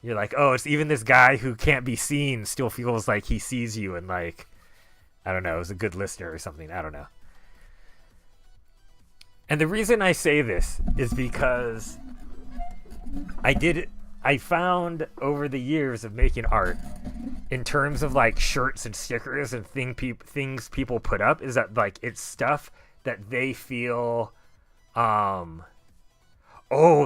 you're like, oh, it's even this guy who can't be seen still feels like he sees you and like, I don't know, is a good listener or something. I don't know. And the reason I say this is because I found over the years of making art, in terms of like shirts and stickers and things people put up, is that like it's stuff that they feel, oh,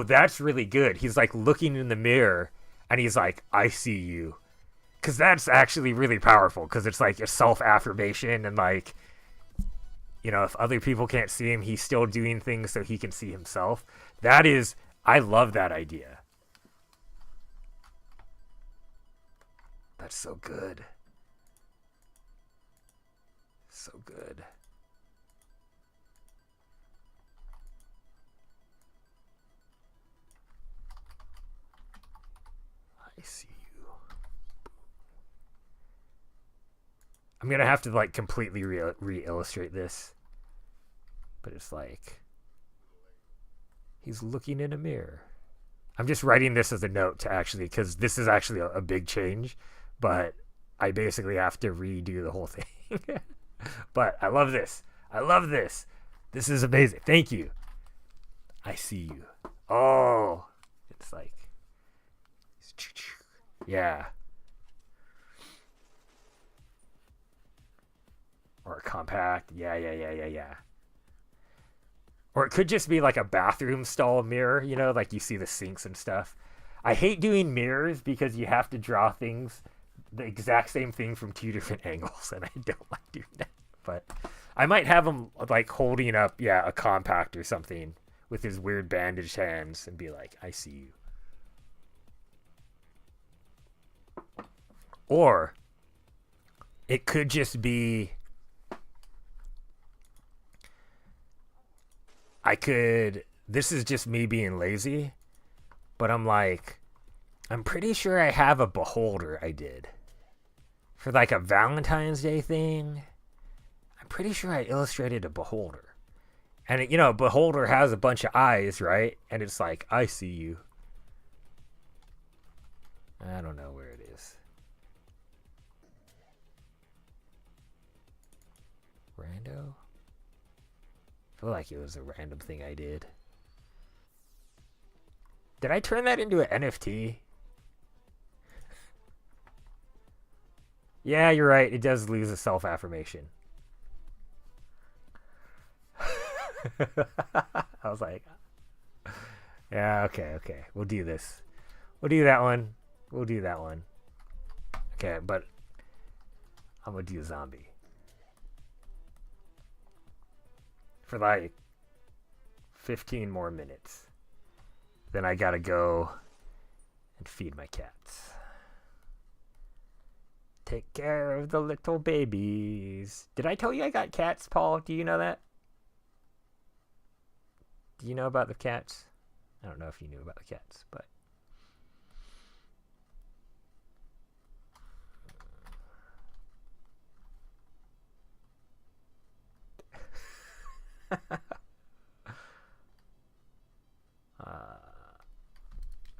that's really good. He's like looking in the mirror and he's like, I see you. Because that's actually really powerful. Because it's like a self-affirmation. And like, you know, if other people can't see him, he's still doing things so he can see himself. That is, I love that idea. That's so good. So good. I see you. I'm gonna have to like completely re-illustrate this, but it's like he's looking in a mirror. I'm just writing this as a note to actually, because this is actually a big change, but I basically have to redo the whole thing. But I love this. I love this. This is amazing. Thank you. I see you. Oh, it's like, yeah. Or a compact. Yeah. Or it could just be like a bathroom stall mirror, you know, like you see the sinks and stuff. I hate doing mirrors because you have to draw things, the exact same thing from two different angles, and I don't like doing that. But I might have him like holding up, yeah, a compact or something with his weird bandaged hands and be like, I see you. Or it could just be this is just me being lazy, but I'm like, I'm pretty sure I have a beholder I did for like a Valentine's Day thing. I'm pretty sure I illustrated a beholder. And it, you know, beholder has a bunch of eyes, right? And it's like, I see you. I don't know where it is. Rando? I feel like it was a random thing I did. Did I turn that into an NFT? Yeah, you're right. It does lose a self-affirmation. I was like, yeah, okay. We'll do this. We'll do that one. Okay, but I'm going to do a zombie. For like 15 more minutes. Then I gotta go and feed my cats. Take care of the little babies. Did I tell you I got cats, Paul? Do you know that? Do you know about the cats? I don't know if you knew about the cats, but...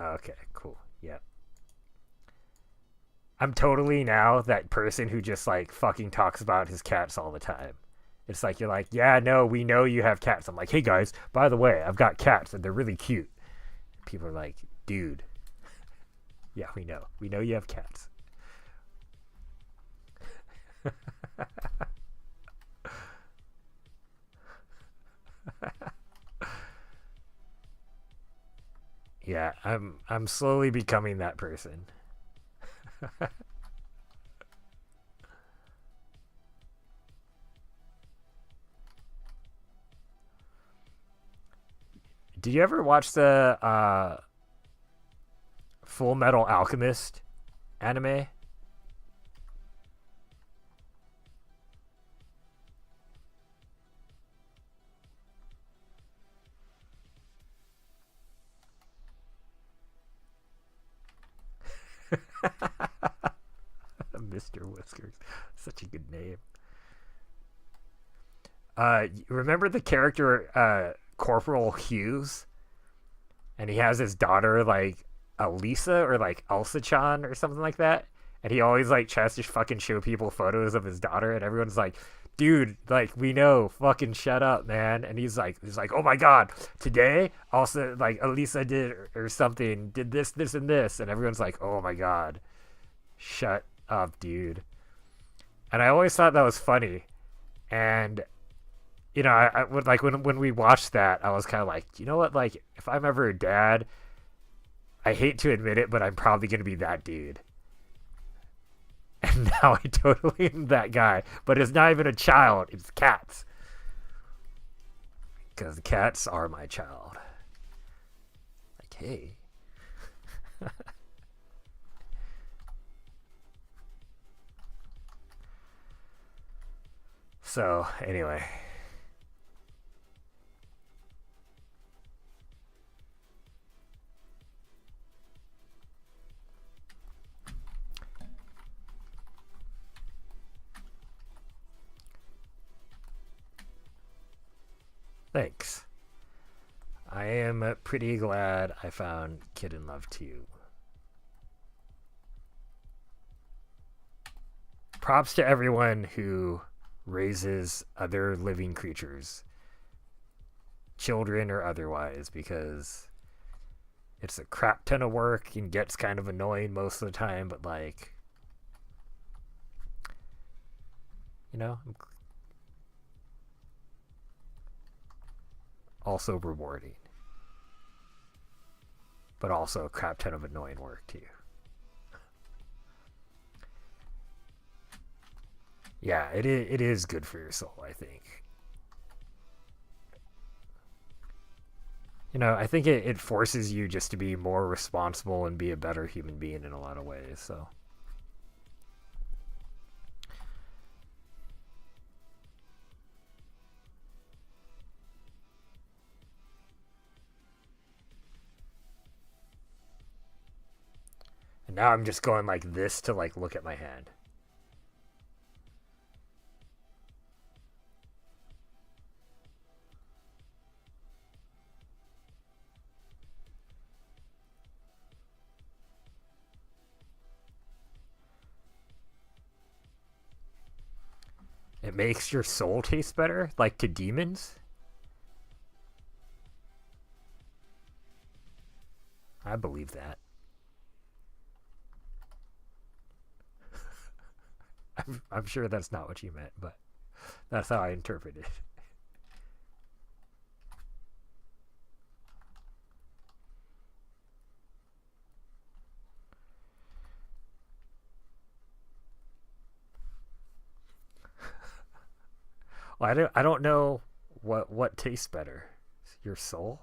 okay, cool. Yep. I'm totally now that person who just like fucking talks about his cats all the time. It's like you're like, yeah, no, we know you have cats. I'm like, hey guys, by the way, I've got cats and they're really cute. People are like, dude, yeah, we know. We know you have cats. Yeah, I'm slowly becoming that person. Did you ever watch the Full Metal Alchemist anime? Mr. Whiskers. Such a good name. Remember the character Corporal Hughes? And he has his daughter like Elisa or like Elsa-chan or something like that. And he always like tries to fucking show people photos of his daughter, and everyone's like, dude, like we know, fucking shut up, man. And he's like, oh my god, today also like Elisa did or something, did this and this, and everyone's like, oh my god, shut up, dude. And I always thought that was funny. And you know, I would like when we watched that, I was kind of like, you know what, like if I'm ever a dad, I hate to admit it, but I'm probably gonna be that dude. And now I totally am that guy. But it's not even a child, it's cats. Because the cats are my child. Like, hey. So, anyway. Thanks. I am pretty glad I found Kid in Love 2. Props to everyone who raises other living creatures children or otherwise, because it's a crap ton of work and gets kind of annoying most of the time, but like, you know, also rewarding, but also a crap ton of annoying work too. Yeah, it is good for your soul, I think. You know, I think it forces you just to be more responsible and be a better human being in a lot of ways, so. And now I'm just going like this to like look at my hand. It makes your soul taste better, like to demons. I believe that. I'm sure that's not what you meant, but that's how I interpret it. Well, I don't know what tastes better. Your soul?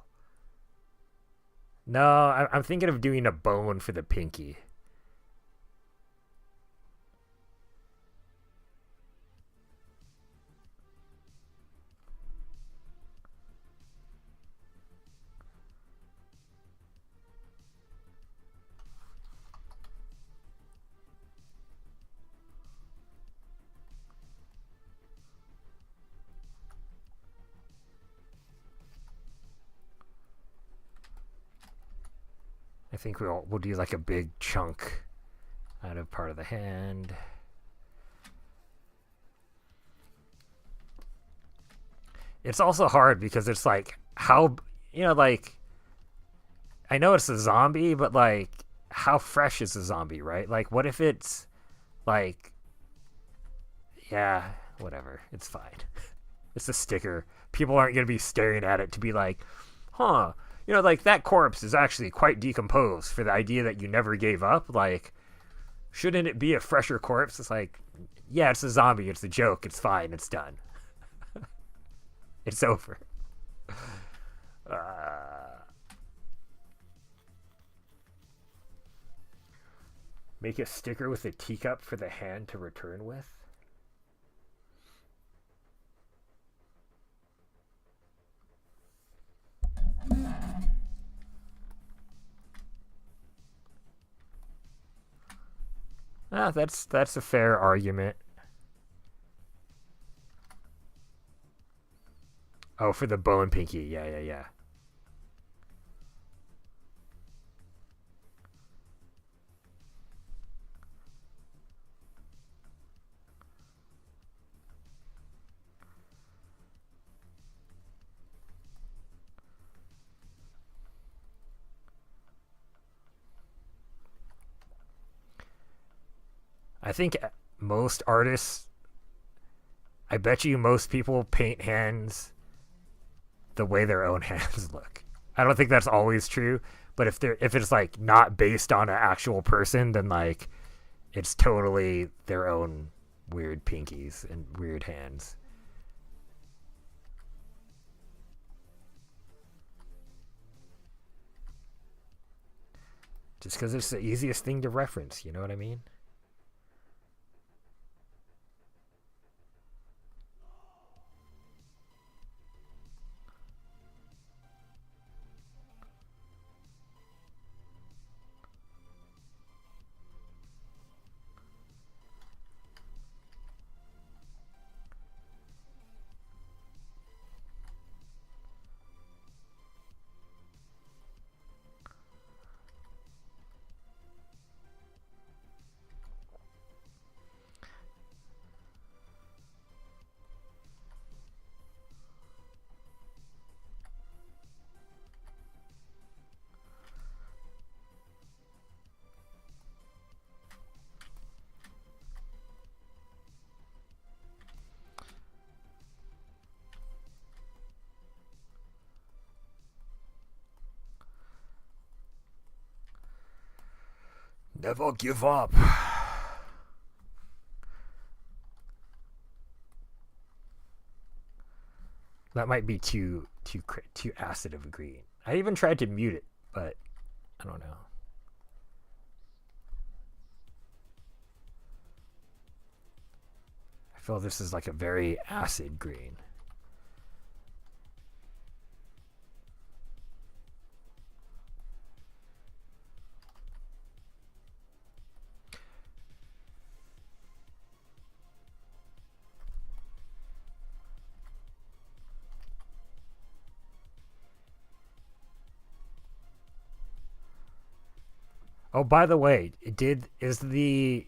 No, I'm thinking of doing a bone for the pinky. I think we'll do like a big chunk out of part of the hand. It's also hard because it's like how, you know, like I know it's a zombie, but like how fresh is a zombie, right? Like what if it's like, yeah, whatever, it's fine. It's a sticker. People aren't gonna be staring at it to be like, huh, you know, like that corpse is actually quite decomposed for the idea that you never gave up. Like, shouldn't it be a fresher corpse? It's like, yeah, it's a zombie. It's a joke. It's fine. It's done. It's over. Uh, Make a sticker with a teacup for the hand to return with. Ah, that's a fair argument. Oh, for the bone pinky. Yeah, yeah, yeah. I think most artists, I bet you most people paint hands the way their own hands look. I don't think that's always true, but if it's like not based on an actual person, then like it's totally their own weird pinkies and weird hands. Just because it's the easiest thing to reference, you know what I mean? Never give up. That might be too acid of a green. I even tried to mute it, but I don't know. I feel this is like a very acid green. Oh, by the way, is the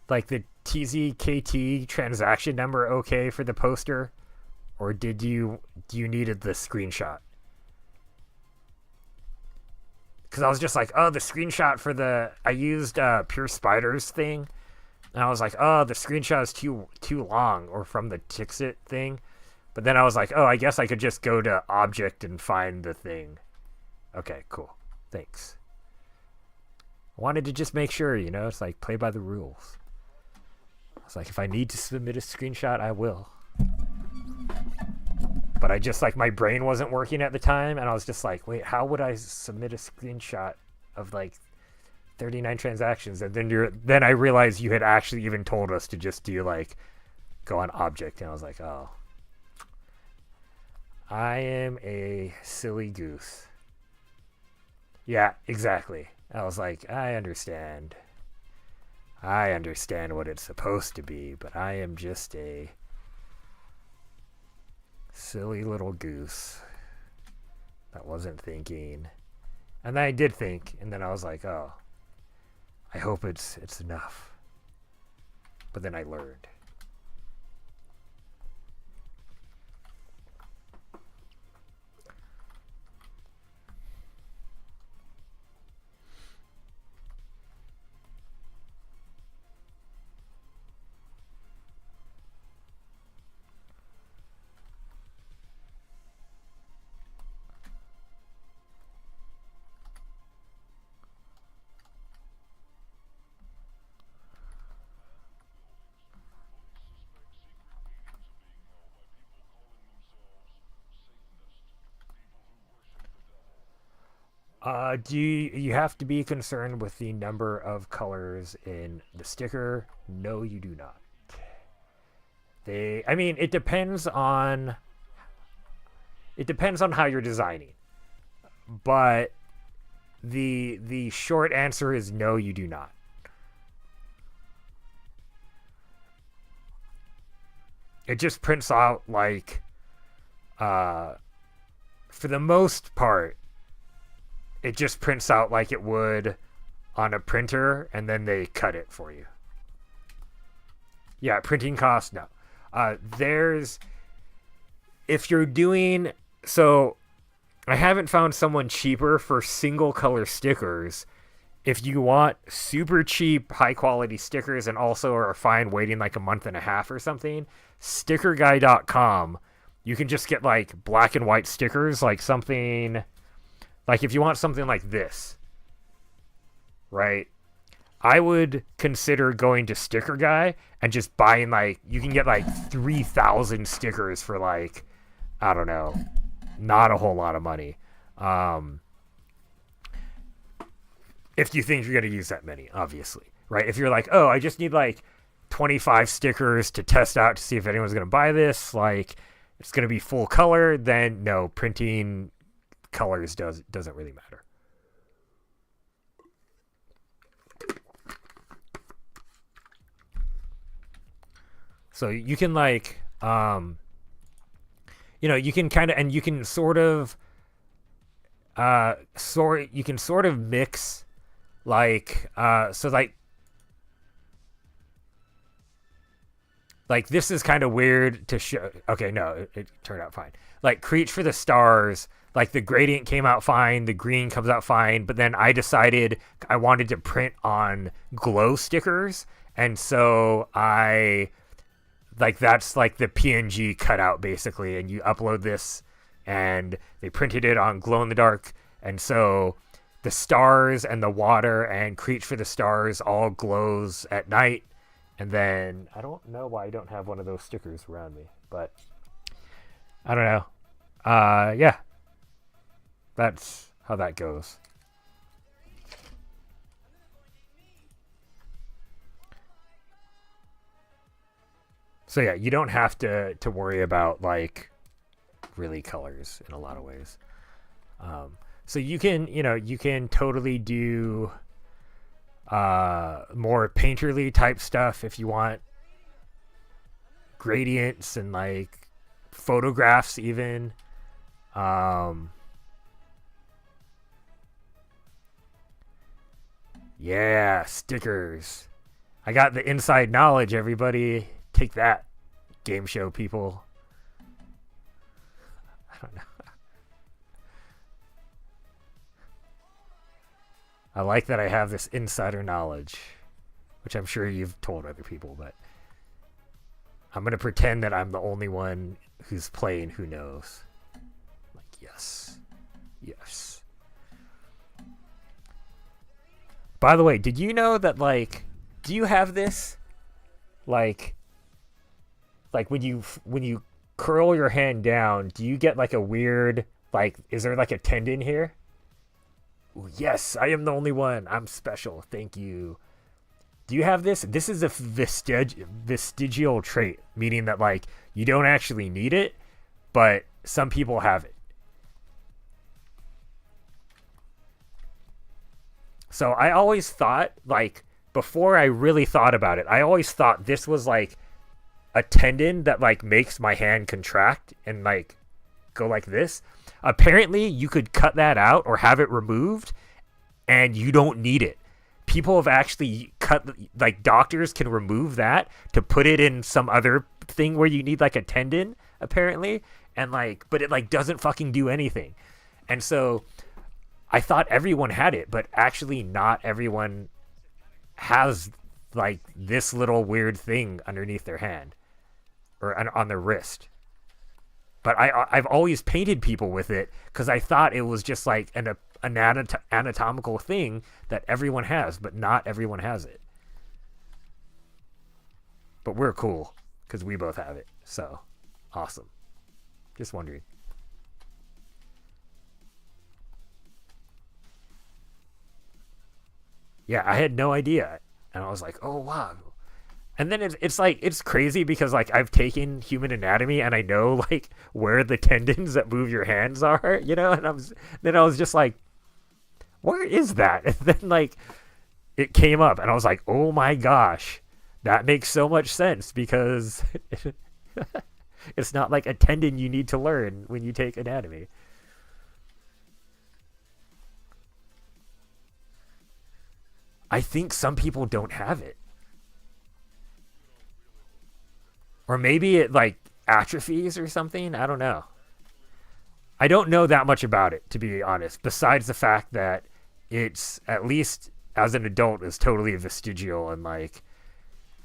TZKT transaction number okay for the poster, or do you needed the screenshot? Because I was just like, oh, the screenshot for I used Pure Spiders thing, and I was like, oh, the screenshot is too long, or from the Tixit thing, but then I was like, oh, I guess I could just go to Object and find the thing. Okay, cool, thanks. Wanted to just make sure, it's like play by the rules. I was like, if I need to submit a screenshot, I will. But I just my brain wasn't working at the time, and I was just like, wait, how would I submit a screenshot of 39 transactions? And then I realized you had actually even told us to just do go on Object, and I was like, oh, I am a silly goose. Yeah, exactly. I was like, I understand what it's supposed to be, but I am just a silly little goose that wasn't thinking. And then I did think, and then I was like, oh, I hope it's enough. But then I learned. Do you have to be concerned with the number of colors in the sticker? No, you do not. It depends on how you're designing. But the short answer is no, you do not. It just prints out for the most part, it just prints out like it would on a printer, and then they cut it for you. Yeah, printing costs, no. If you're doing, so I haven't found someone cheaper for single color stickers. If you want super cheap, high quality stickers and also are fine waiting a month and a half or something, stickerguy.com, you can just get black and white stickers, something... if you want something like this, right? I would consider going to Sticker Guy and just buying you can get 3,000 stickers for I don't know, not a whole lot of money. If you think you're going to use that many, obviously, right? If you're oh, I just need 25 stickers to test out to see if anyone's going to buy this, it's going to be full color, then no, printing colors doesn't really matter. So you can you can kind of, and you can sort of mix this is kind of weird to show. Okay, no, it turned out fine. Create for the Stars, the gradient came out fine, the green comes out fine, but then I decided I wanted to print on glow stickers, and so I that's the PNG cutout basically, and you upload this, and they printed it on glow in the dark, and so the stars and the water and Creech for the Stars all glows at night. And then I don't know why I don't have one of those stickers around me, but I don't know. Yeah, that's how that goes. So yeah, you don't have to worry about like really colors in a lot of ways. So you can you can totally do more painterly type stuff if you want gradients and like photographs even. Yeah, stickers. I got the inside knowledge, everybody. Take that, game show people. I don't know. I like that I have this insider knowledge, which I'm sure you've told other people, but I'm going to pretend that I'm the only one who's playing who knows. Like, yes. Yes. By the way, did you know that, like, do you have this? Like when you curl your hand down, do you get like a weird, like, is there like a tendon here? Ooh, yes, I am the only one. I'm special. Thank you. Do you have this? This is a vestigial trait, meaning that like you don't actually need it, but some people have it. So I always thought, like, before I really thought about it, I always thought this was like a tendon that like makes my hand contract and like go like this. Apparently you could cut that out or have it removed and you don't need it. People have actually cut, like, doctors can remove that to put it in some other thing where you need like a tendon apparently, and like, but it like doesn't fucking do anything. And so I thought everyone had it, but actually not everyone has like this little weird thing underneath their hand or on their wrist. But I've always painted people with it because I thought it was just like an anatomical thing that everyone has, but not everyone has it. But we're cool because we both have it. So, awesome. Just wondering. Yeah, I had no idea. And I was like, oh, wow. And then it's like, it's crazy because like I've taken human anatomy and I know like where the tendons that move your hands are, you know? And I was just like, where is that? And then like it came up and I was like, oh my gosh, that makes so much sense because it's not like a tendon you need to learn when you take anatomy. I think some people don't have it. Or maybe it like atrophies or something. I don't know. I don't know that much about it, to be honest, besides the fact that it's, at least as an adult, is totally vestigial and like,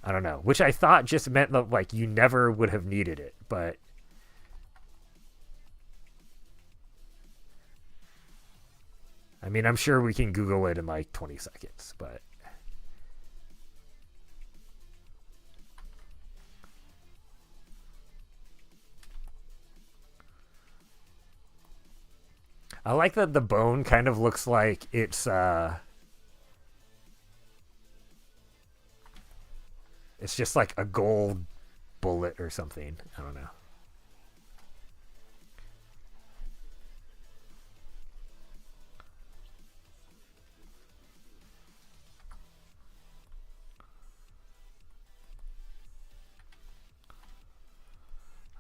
I don't know, which I thought just meant that like you never would have needed it, but I mean, I'm sure we can Google it in like 20 seconds, but I like that the bone kind of looks like it's just like a gold bullet or something. I don't know.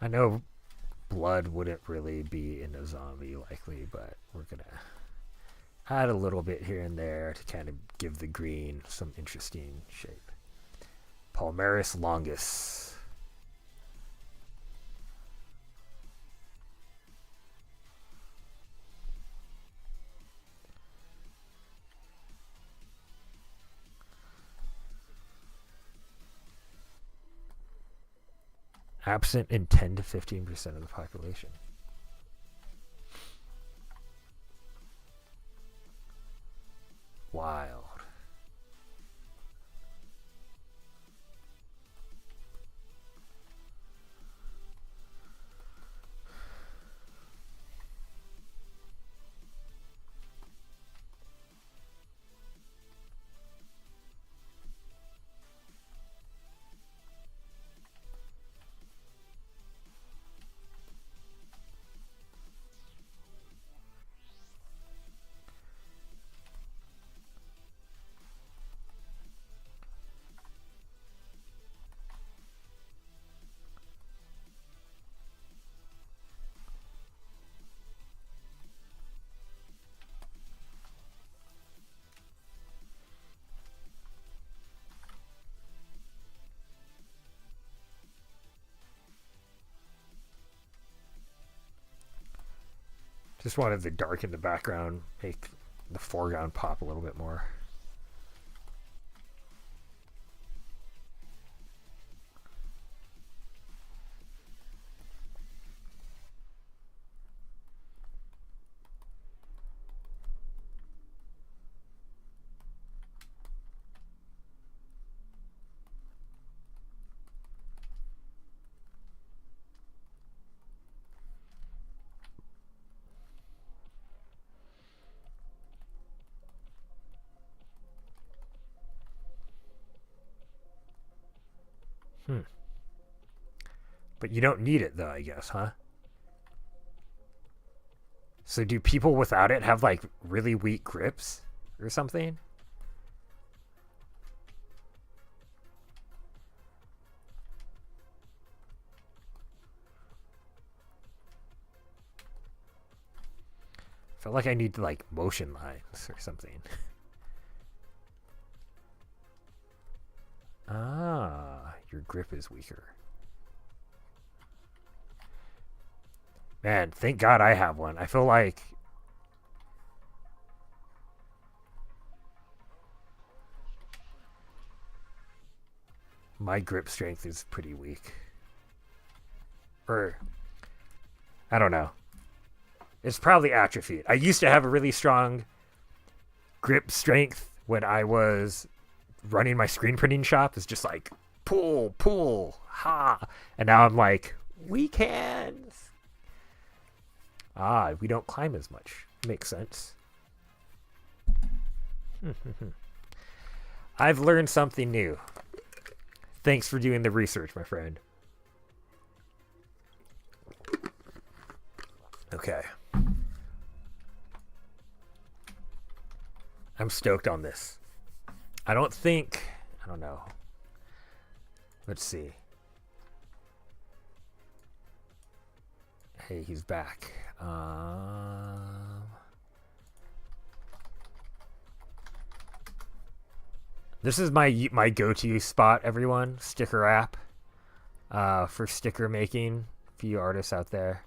I know blood wouldn't really be in a zombie likely, but we're gonna add a little bit here and there to kind of give the green some interesting shape. Palmaris longus. Absent in 10 to 15% of the population. Wild. Just wanted the dark in the background, make the foreground pop a little bit more. But you don't need it though, I guess, huh? So do people without it have like really weak grips or something? I feel like I need like motion lines or something. Ah, your grip is weaker. Man, thank God I have one. I feel like my grip strength is pretty weak. Or, I don't know. It's probably atrophied. I used to have a really strong grip strength when I was running my screen printing shop. It's just like, pull, ha. And now I'm like, weak hands. Ah, we don't climb as much. Makes sense. I've learned something new. Thanks for doing the research, my friend. Okay. I'm stoked on this. I don't know. Let's see. Hey, he's back. This is my go-to spot, everyone. Sticker app for sticker making. For you artists out there.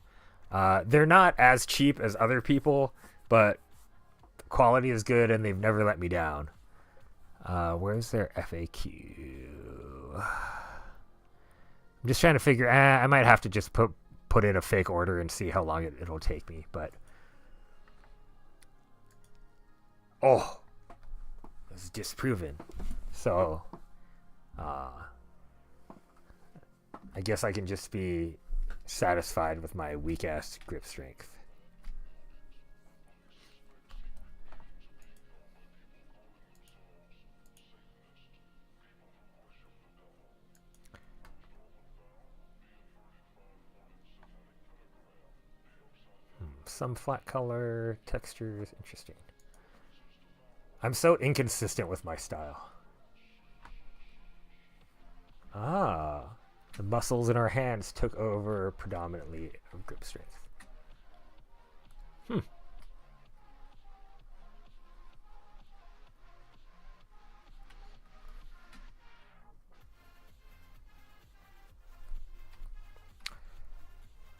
They're not as cheap as other people, but the quality is good and they've never let me down. Where's their FAQ? I'm just trying to figure. I might have to just put in a fake order and see how long it'll take me. But it's disproven. So I guess I can just be satisfied with my weak ass grip strength. Some flat color, textures, interesting. I'm so inconsistent with my style. The muscles in our hands took over predominantly of grip strength.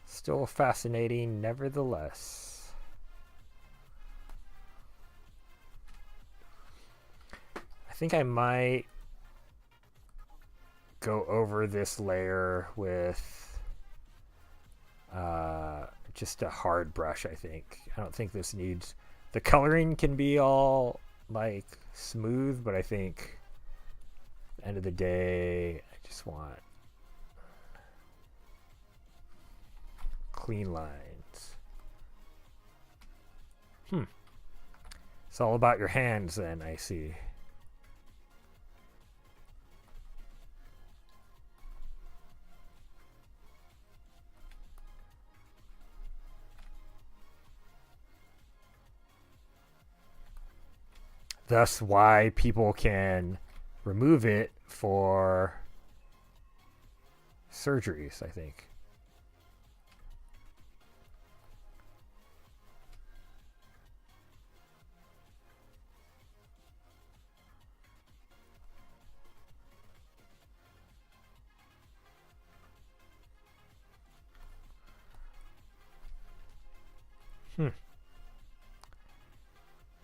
Still fascinating, nevertheless. I think I might go over this layer with just a hard brush, I think. I don't think this needs... The coloring can be all like smooth, but I think at the end of the day, I just want clean lines. It's all about your hands then, I see. Thus why people can remove it for surgeries, I think.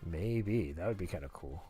Maybe. That would be kind of cool.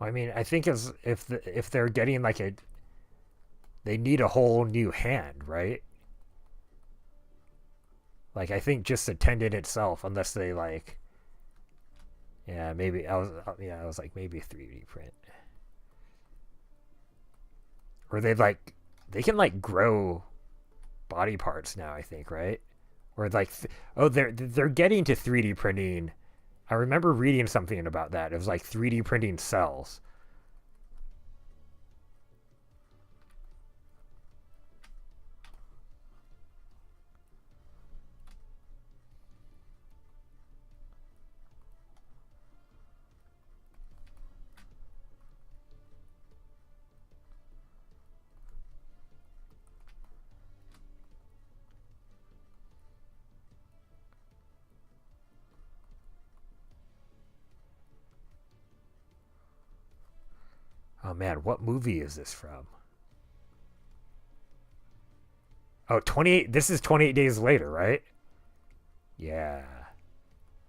I mean, I think if they're getting like they need a whole new hand, right? Like I think just the tendon itself, unless they like, yeah, maybe I was like maybe 3D print, or they can like grow body parts now. I think right, or like they're getting to 3D printing. I remember reading something about that. It was like 3D printing cells. Oh man, what movie is this from? Oh, 28. This is 28 days later, right? Yeah.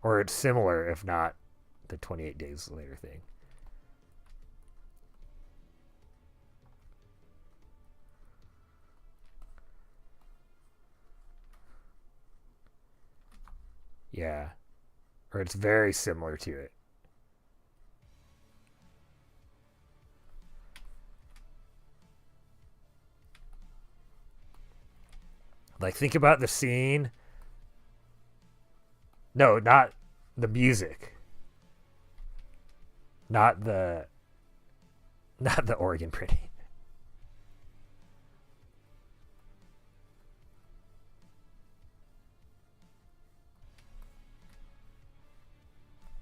Or it's similar, if not the 28 days later thing. Yeah. Or it's very similar to it. Like, think about the scene. No, not the music. Not the. Not the organ printing.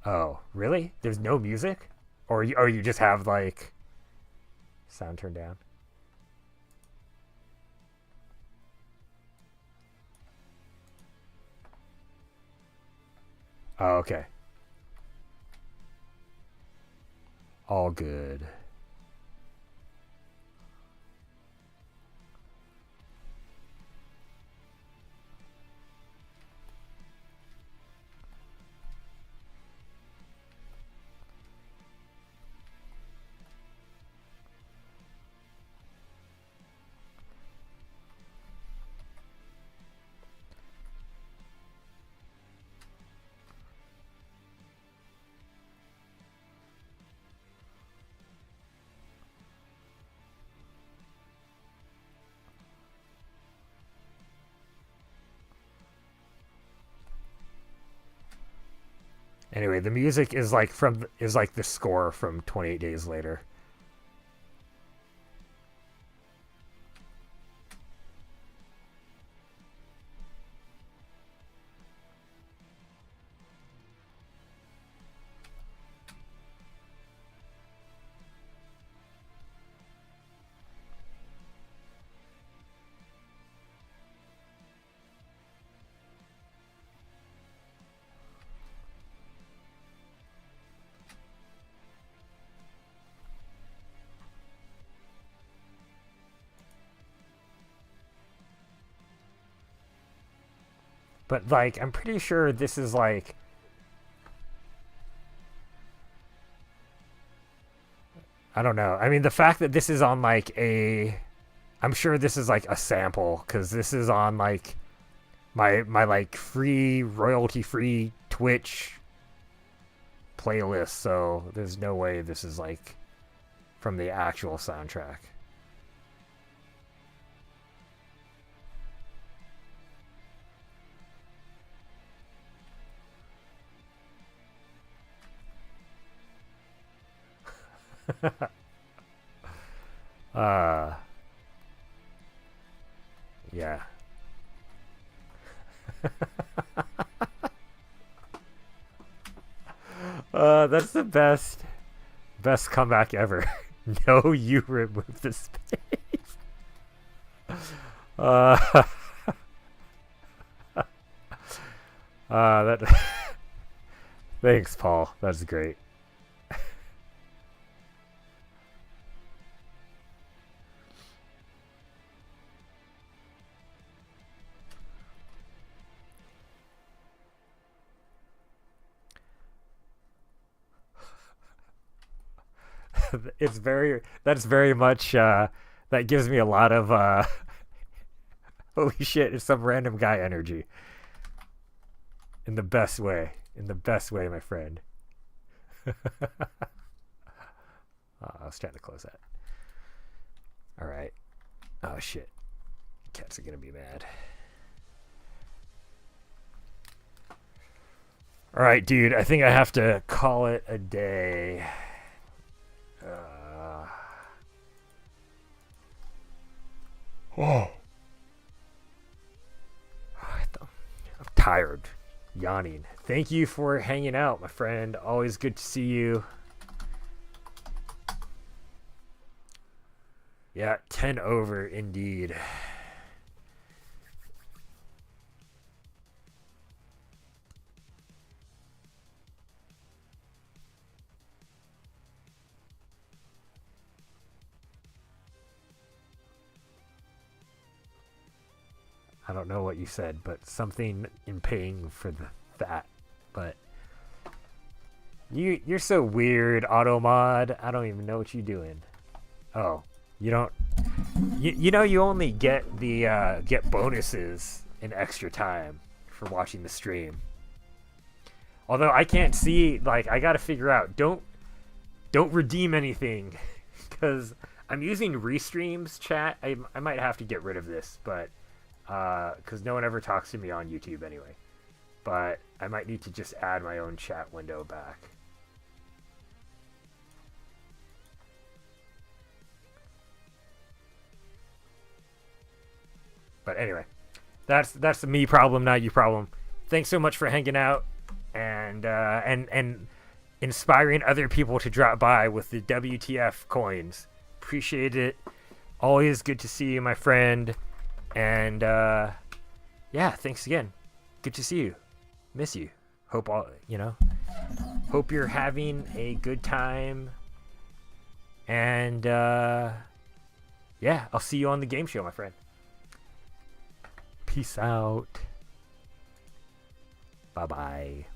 Oh, really? There's no music? Or you just have, like, sound turned down? Oh, okay. All good. Anyway, the music is like the score from 28 Days Later. But like, I'm pretty sure this is like, I don't know. I mean, the fact that this is on like I'm sure this is like a sample because this is on like my like free royalty free Twitch playlist. So there's no way this is like from the actual soundtrack. uh yeah. That's the best comeback ever. No, you remove the space. uh that thanks, Paul. That's great. That's very much that gives me a lot of holy shit, it's some random guy energy. In the best way. In the best way, my friend. I was trying to close that. Alright. Oh shit. Cats are gonna be mad. Alright, dude, I think I have to call it a day. Oh. I'm tired. Yawning. Thank you for hanging out, my friend. Always good to see you. Yeah, 10 over indeed. I don't know what you said, but something in paying for that. But you're so weird, Automod. I don't even know what you're doing. Oh, you don't. You know you only get the get bonuses in extra time for watching the stream. Although I can't see, like, I gotta figure out. Don't redeem anything, because I'm using Restreams chat. I might have to get rid of this, but. Because no one ever talks to me on YouTube anyway. But I might need to just add my own chat window back. But anyway, that's the me problem, not you problem. Thanks so much for hanging out and inspiring other people to drop by with the WTF coins. Appreciate it. Always good to see you, my friend. And yeah, thanks again. Good to see you. Miss you. Hope hope you're having a good time. And yeah, I'll see you on the game show, my friend. Peace out. Bye-bye.